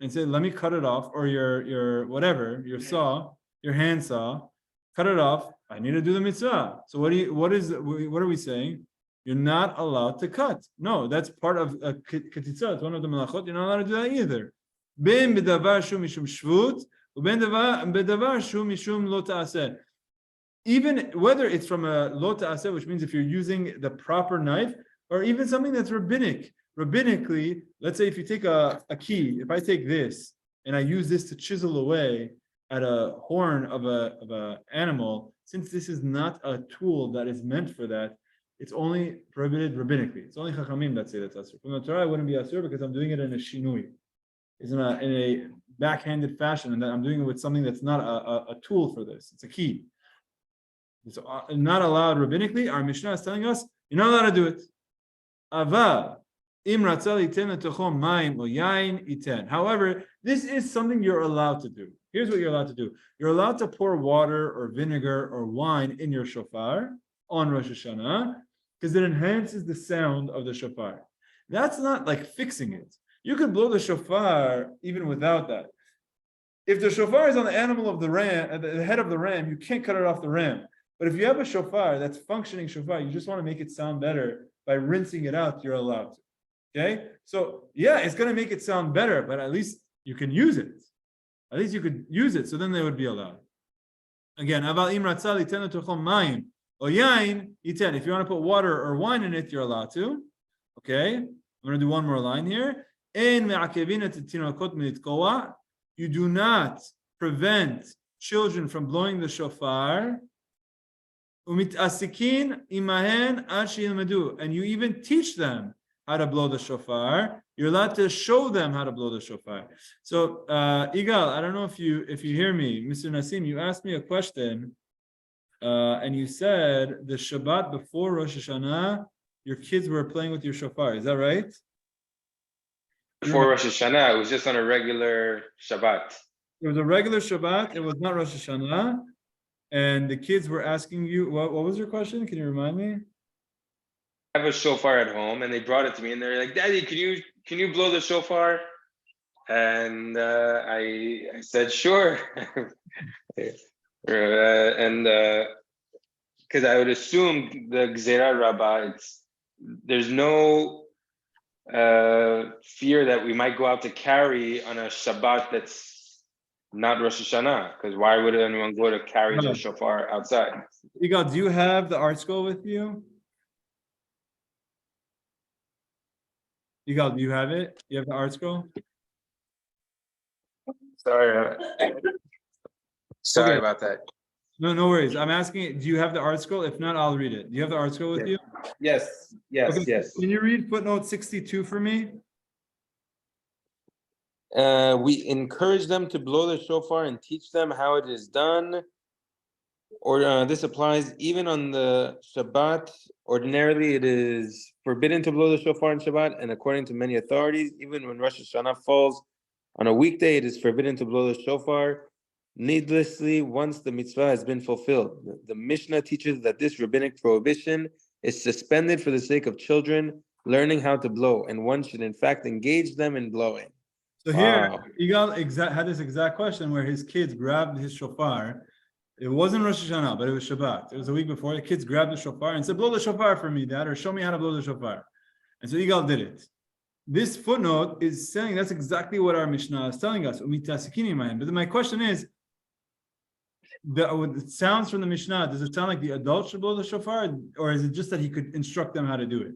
and say, "Let me cut it off," or your whatever, your saw, your hand saw, cut it off? I need to do the mitzvah. So what are we saying? You're not allowed to cut. No, that's part of a ketitza. It's one of the malachot. You're not allowed to do that either. Ben b'davar shu mishum shvut, uben b'davar shu mishum lo ta'aseh. Even whether it's from a lo ta'aseh, which means if you're using the proper knife, or even something that's rabbinic. Rabbinically, let's say if you take a key, if I take this and I use this to chisel away at a horn of a animal, since this is not a tool that is meant for that, it's only prohibited rabbinically. It's only chachamim that say that's asur. From the Torah, it wouldn't be asur because I'm doing it in a shinui. It's in a backhanded fashion, and I'm doing it with something that's not a tool for this. It's a key. It's not allowed rabbinically. Our Mishnah is telling us you're not allowed to do it. Ava im ratzal iten letochom mayim o yain iten. However, this is something you're allowed to do. Here's what you're allowed to do. You're allowed to pour water or vinegar or wine in your shofar on Rosh Hashana because it enhances the sound of the shofar. That's not like fixing it. You could blow the shofar even without that. If the shofar is on the animal of the ram, at the head of the ram, you can't cut it off the ram. But if you have a shofar that's functioning shofar, you just want to make it sound better by rinsing it out, you're allowed to. Okay? So yeah, it's going to make it sound better, but at least you can use it. At least you could use it, so then they would be allowed. Again, aval im ratzal iten letochom mayim o yain iten. If you want to put water or wine in it, you're allowed to. Okay? I'm going to do one more line here. En me'akevin et tinokot militkoa. You do not prevent children from blowing the shofar. Umitasikin imahen ad she'ilmedu. And you even teach them how to blow the shofar. You're allowed to show them how to blow the shofar. So, Igal, I don't know if you hear me, Mr. Nassim, you asked me a question, and you said the Shabbat before Rosh Hashana, your kids were playing with your shofar. Is that right? Before Rosh Hashana, it was just on a regular Shabbat. It was a regular Shabbat. It was not Rosh Hashana. and the kids were asking you, what was your question? Can you remind me? I have a shofar at home, and they brought it to me, and they're like, "Daddy, can you blow the shofar?" And I said, "Sure." And because I would assume the Gzera Rabbah, there's no fear that we might go out to carry on a Shabbat that's not Rosh Hashanah, because why would anyone go to carry the shofar outside? Igal, do you have the art scroll with you? Igal, do you have it? You have the art scroll? Sorry Okay. about that. No worries. I'm asking, do you have the art scroll? If not, I'll read it. Do you have the art scroll with you? Yes. Okay. Can you read footnote 62 for me? We encourage them to blow the shofar and teach them how it is done. Or this applies even on the Shabbat. Ordinarily, it is forbidden to blow the shofar on Shabbat, and according to many authorities, even when Rosh Hashanah falls on a weekday, it is forbidden to blow the shofar needlessly once the mitzvah has been fulfilled. The Mishnah teaches that this rabbinic prohibition is suspended for the sake of children learning how to blow, and one should in fact engage them in blowing. So here, Igal had this exact question where his kids grabbed his shofar. It wasn't Rosh Hashanah, but it was Shabbat. It was a week before. The kids grabbed the shofar and said, "Blow the shofar for me, Dad," or "Show me how to blow the shofar." And so Igal did it. This footnote is saying that's exactly what our Mishnah is telling us. But then my question is, it sounds from the Mishnah, does it sound like the adult should blow the shofar, or is it just that he could instruct them how to do it?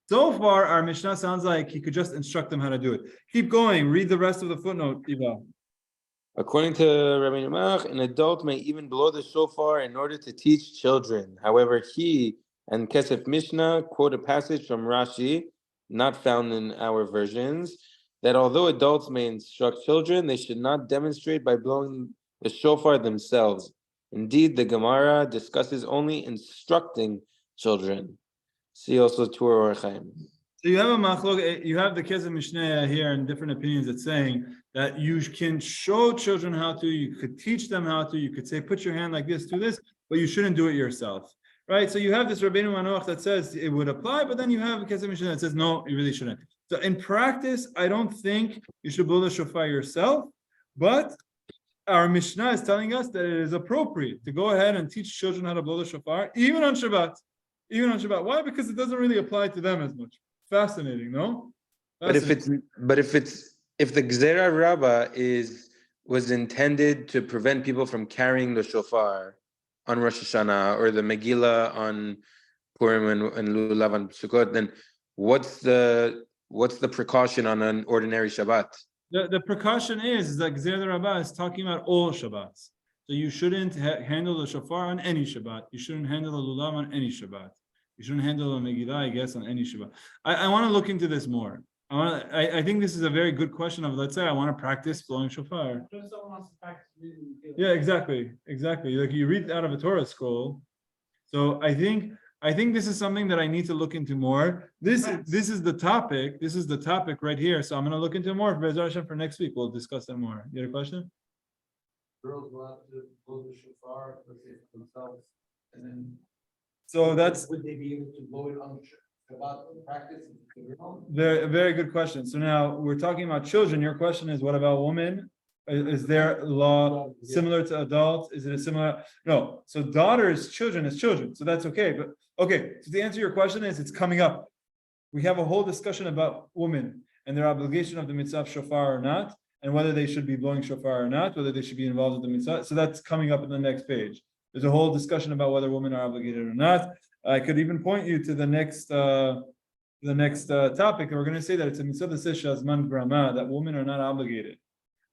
So far, our Mishnah sounds like he could just instruct them how to do it. Keep going. Read the rest of the footnote, Eva. According to Rabbi Nemach, an adult may even blow the shofar in order to teach children. However, he and Kesef Mishnah quote a passage from Rashi, not found in our versions, that although adults may instruct children, they should not demonstrate by blowing the shofar themselves. Indeed, the Gemara discusses only instructing children. See also Tur Orchaim. So you have a machlok, you have the Kesef Mishnah here in different opinions that's saying that you can show children how to, you could teach them how to, you could say, put your hand like this, do this, but you shouldn't do it yourself. Right? So you have this Rabbeinu Manoach that says it would apply, but then you have Kesef Mishnah that says, no, you really shouldn't. So in practice, I don't think you should blow the shofar yourself, but our Mishnah is telling us that it is appropriate to go ahead and teach children how to blow the shofar, even on Shabbat. Even on Shabbat. Why? Because it doesn't really apply to them as much. Fascinating, no? But if the Gzera Rabbah was intended to prevent people from carrying the shofar on Rosh Hashanah, or the Megillah on Purim and Lulav on Sukkot, then what's the precaution on an ordinary Shabbat? The precaution is that Gzera Rabbah is talking about all Shabbats. So you shouldn't handle the shofar on any Shabbat. You shouldn't handle the lulav on any Shabbat. You shouldn't handle the Megillah, I guess, on any Shabbat. I want to look into this more. I think this is a very good question of, let's say I want to practice blowing shofar. Yeah, exactly. Like you read out of a Torah scroll. So I think this is something that I need to look into more. This is the topic. This is the topic right here. So I'm going to look into more for next week. We'll discuss that more. You had a question? Girls will have to blow the shofar, let's say, for themselves, and then. So that's Would they be able to blow it on Shabbat practice? very, very good question. So now we're talking about children. Your question is, what about women? Is their law similar to adults? Is it a similar? No. So daughters, children is children. So that's okay. But okay. So the answer to your question is, it's coming up. We have a whole discussion about women and their obligation of the mitzvah of shofar or not, and whether they should be blowing shofar or not, whether they should be involved with the mitzvah. So that's coming up in the next page. There's a whole discussion about whether women are obligated or not. I could even point you to the next topic. We're going to say that it's a mitzvah that says shazman grama, that women are not obligated.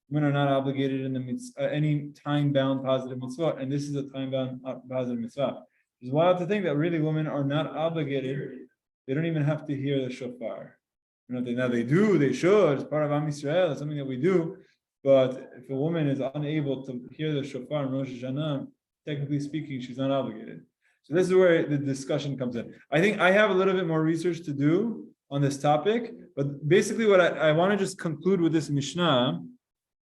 Women are not obligated in the mitzvah, any time-bound positive mitzvah, and this is a time-bound positive mitzvah. It's wild to think that really women are not obligated. They don't even have to hear the shofar. Now they do, they should. It's part of Am Yisrael. It's something that we do. But if a woman is unable to hear the shofar in Rosh Hashana, technically speaking, she's not obligated. So this is where the discussion comes in. I think I have a little bit more research to do on this topic, but basically what I want to just conclude with this Mishnah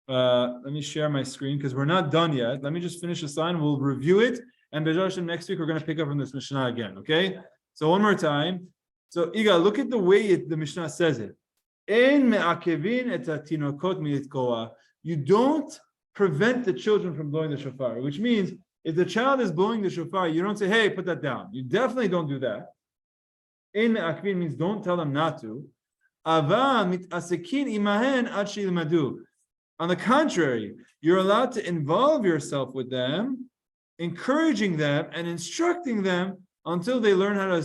let me share my screen because we're not done yet. Let me just finish this line. We'll review it. And Be'ezras Hashem, next week, we're going to pick up from this Mishnah again. Okay? So one more time. So Iga, look at the way the Mishnah says it. En me'akevin et hatinokot militkoa. You don't prevent the children from blowing the shofar, which means if the child is blowing the shofar, you don't say, hey, put that down. You definitely don't do that. En me'akevin means don't tell them not to. Ava mitasekin imahen ad she'ilmadu. On the contrary, you're allowed to involve yourself with them, encouraging them and instructing them until they learn how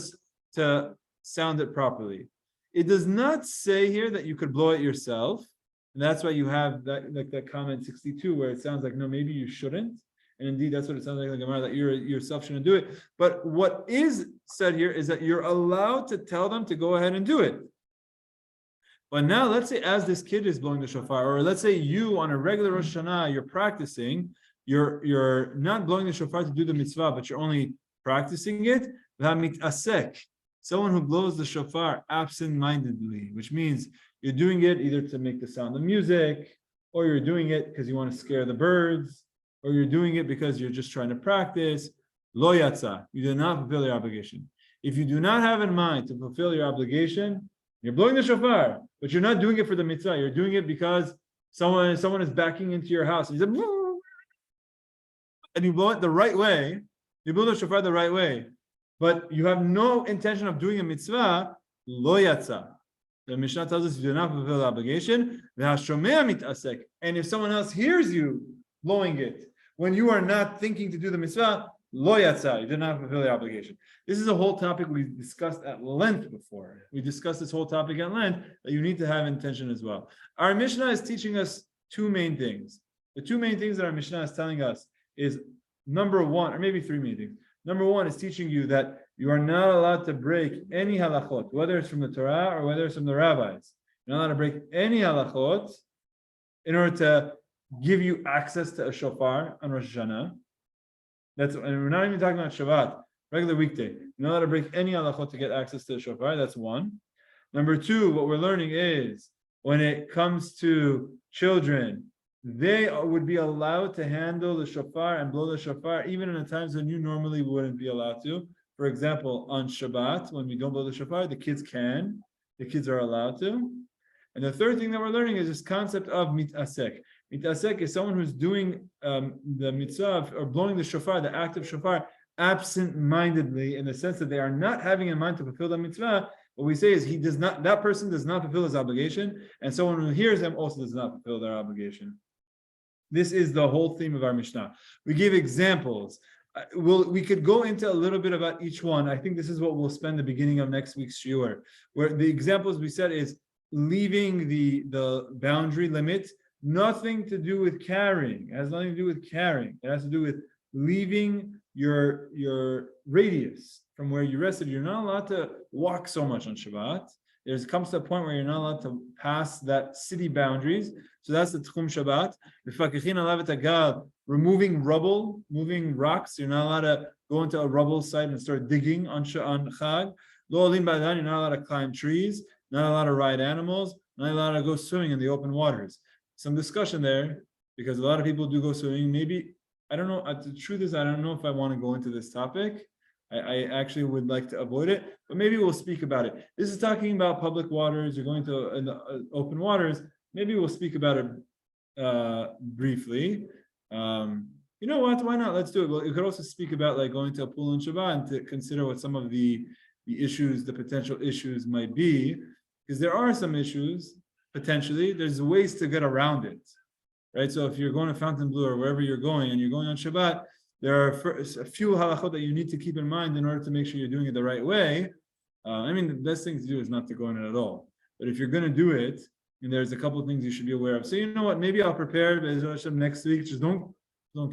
to sound it properly. It does not say here that you could blow it yourself. And that's why you have that, like that comment 62, where it sounds like, no, maybe you shouldn't. And indeed, that's what it sounds like in the Gemara, that you yourself shouldn't do it. But what is said here is that you're allowed to tell them to go ahead and do it. But now, let's say as this kid is blowing the shofar, or let's say you on a regular Rosh Hashana, you're practicing, you're not blowing the shofar to do the mitzvah, but you're only practicing it. Someone who blows the shofar absent-mindedly, which means you're doing it either to make the sound of music, or you're doing it because you want to scare the birds, or you're doing it because you're just trying to practice. Lo yatsa, you do not fulfill your obligation. If you do not have in mind to fulfill your obligation, you're blowing the shofar, but you're not doing it for the mitzvah. You're doing it because someone is backing into your house. And you blow it the right way. You blow the shofar the right way, but you have no intention of doing a mitzvah. Lo yatsa. The Mishnah tells us you do not fulfill the obligation. And if someone else hears you blowing it when you are not thinking to do the mitzvah, lo yatsa, you did not fulfill the obligation. This is a whole topic we discussed at length before. We discussed this whole topic at length, that you need to have intention as well. Our Mishnah is teaching us two main things. The two main things that our Mishnah is telling us is, number one, or maybe three main things. Number one is teaching you that you are not allowed to break any halachot, whether it's from the Torah or whether it's from the rabbis. You're not allowed to break any halachot in order to give you access to a shofar on Rosh Hashana. And we're not even talking about Shabbat, regular weekday. You're not allowed to break any halachot to get access to the shofar. That's one. Number two, what we're learning is when it comes to children, they would be allowed to handle the shofar and blow the shofar even in the times when you normally wouldn't be allowed to. For example, on Shabbat, when we don't blow the shofar, the kids can. The kids are allowed to. And the third thing that we're learning is this concept of mitasek. Mitasek is someone who's doing the mitzvah or blowing the shofar, the act of shofar, absent-mindedly, in the sense that they are not having in mind to fulfill the mitzvah. What we say is that person does not fulfill his obligation, and someone who hears them also does not fulfill their obligation. This is the whole theme of our Mishnah. We give examples. We could go into a little bit about each one. I think this is what we'll spend the beginning of next week's shiur, where the examples we said is leaving the boundary limit, nothing to do with carrying. It has nothing to do with carrying. It has to do with leaving your radius from where you rested. You're not allowed to walk so much on Shabbat. There comes to a point where you're not allowed to pass that city boundaries. So that's the Tchum Shabbat. Removing rubble, moving rocks. You're not allowed to go into a rubble site and start digging on Chag. You're not allowed to climb trees, not allowed to ride animals, not allowed to go swimming in the open waters. Some discussion there, because a lot of people do go swimming. Maybe, I don't know, the truth is I don't know if I want to go into this topic. I actually would like to avoid it, but maybe we'll speak about it. This is talking about public waters. You're going to in the open waters. Maybe we'll speak about it briefly. You know what? Why not? Let's do it. Well, you could also speak about like going to a pool on Shabbat and to consider what some of the issues, the potential issues might be, because there are some issues potentially. There's ways to get around it, right? So if you're going to Fontainebleau or wherever you're going and you're going on Shabbat, there are a few halachot that you need to keep in mind in order to make sure you're doing it the right way. The best thing to do is not to go in it at all. But if you're going to do it, and there's a couple of things you should be aware of. So you know what? Maybe I'll prepare next week. Just don't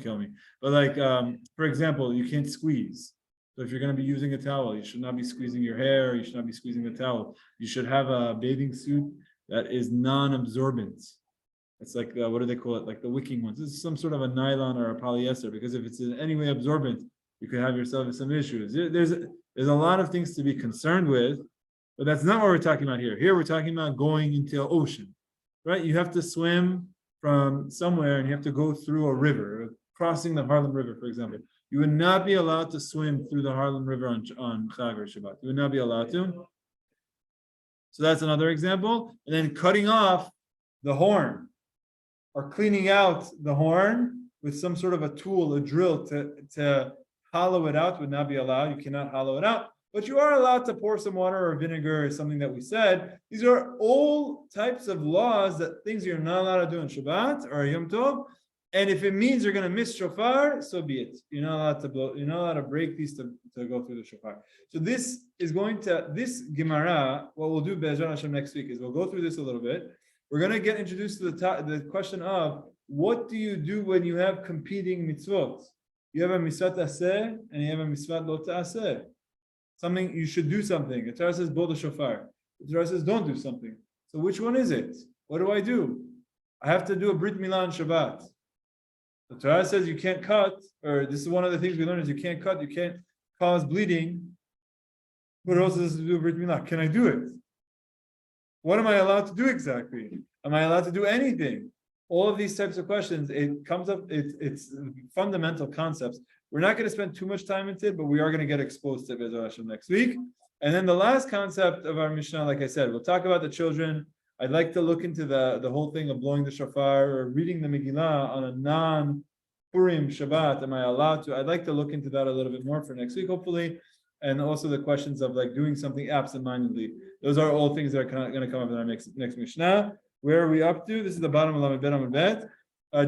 kill me. But like, for example, you can't squeeze. So if you're going to be using a towel, you should not be squeezing your hair. You should not be squeezing the towel. You should have a bathing suit that is non-absorbent. It's like, what do they call it? Like the wicking ones. This is some sort of a nylon or a polyester, because if it's in any way absorbent, you could have yourself some issues. There's a lot of things to be concerned with, but that's not what we're talking about here. Here we're talking about going into an ocean, right? You have to swim from somewhere and you have to go through a river, crossing the Harlem River, for example, you would not be allowed to swim through the Harlem River on Chag or Shabbat. You would not be allowed to. So that's another example. And then cutting off the horn or cleaning out the horn with some sort of a tool, a drill to hollow it out would not be allowed. You cannot hollow it out. But you are allowed to pour some water or vinegar or something that we said. These are all types of laws, that things you're not allowed to do in Shabbat or Yom Tov. And if it means you're going to miss shofar, so be it. You're not allowed to blow. You're not allowed to break these to go through the shofar. So this Gemara, what we'll do Be'ezrat Hashem next week is we'll go through this a little bit. We're going to get introduced to the question of what do you do when you have competing mitzvot? You have a mitzvot aseh and you have a mitzvot lo ta'aseh. Something you should do something. The Torah says blow the shofar. The Torah says don't do something. So which one is it? What do I do? I have to do a brit milah on Shabbat. The Torah says you can't cut, or this is one of the things we learn is you can't cut, you can't cause bleeding. But it also says to do a brit milah. Can I do it? What am I allowed to do exactly? Am I allowed to do anything? All of these types of questions, it comes up, it's fundamental concepts. We're not going to spend too much time into it, but we are going to get exposed to it Be'ezrat Hashem next week. And then the last concept of our Mishnah, like I said, we'll talk about the children. I'd like to look into the whole thing of blowing the shofar or reading the Megillah on a non-Purim Shabbat. Am I allowed to? I'd like to look into that a little bit more for next week, hopefully. And also the questions of like doing something absent-mindedly. Those are all things that are going to come up in our next Mishnah. Where are we up to? This is the bottom of Lamed Bet Amud Bet.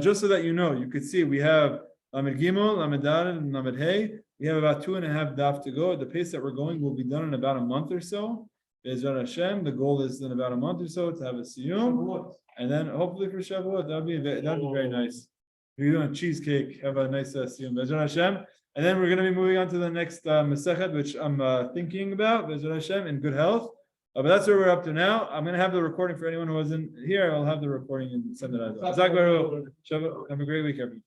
Just so that you know, you could see we have Lamed Gimel, Lamed Daled, and Lamed Hey. We have about 2.5 daf to go. At the pace that we're going, will be done in about a month or so. Be'ezrat Hashem. The goal is in about a month or so to have a siyum, and then hopefully for Shavuot, that'd be very nice. We're doing a cheesecake. Have a nice siyum. Be'ezrat Hashem. And then we're going to be moving on to the next Masechet, which I'm thinking about. Be'ezrat Hashem in good health. But that's where we're up to now. I'm going to have the recording for anyone who wasn't here. I'll have the recording and send it out. Have a great week, everyone.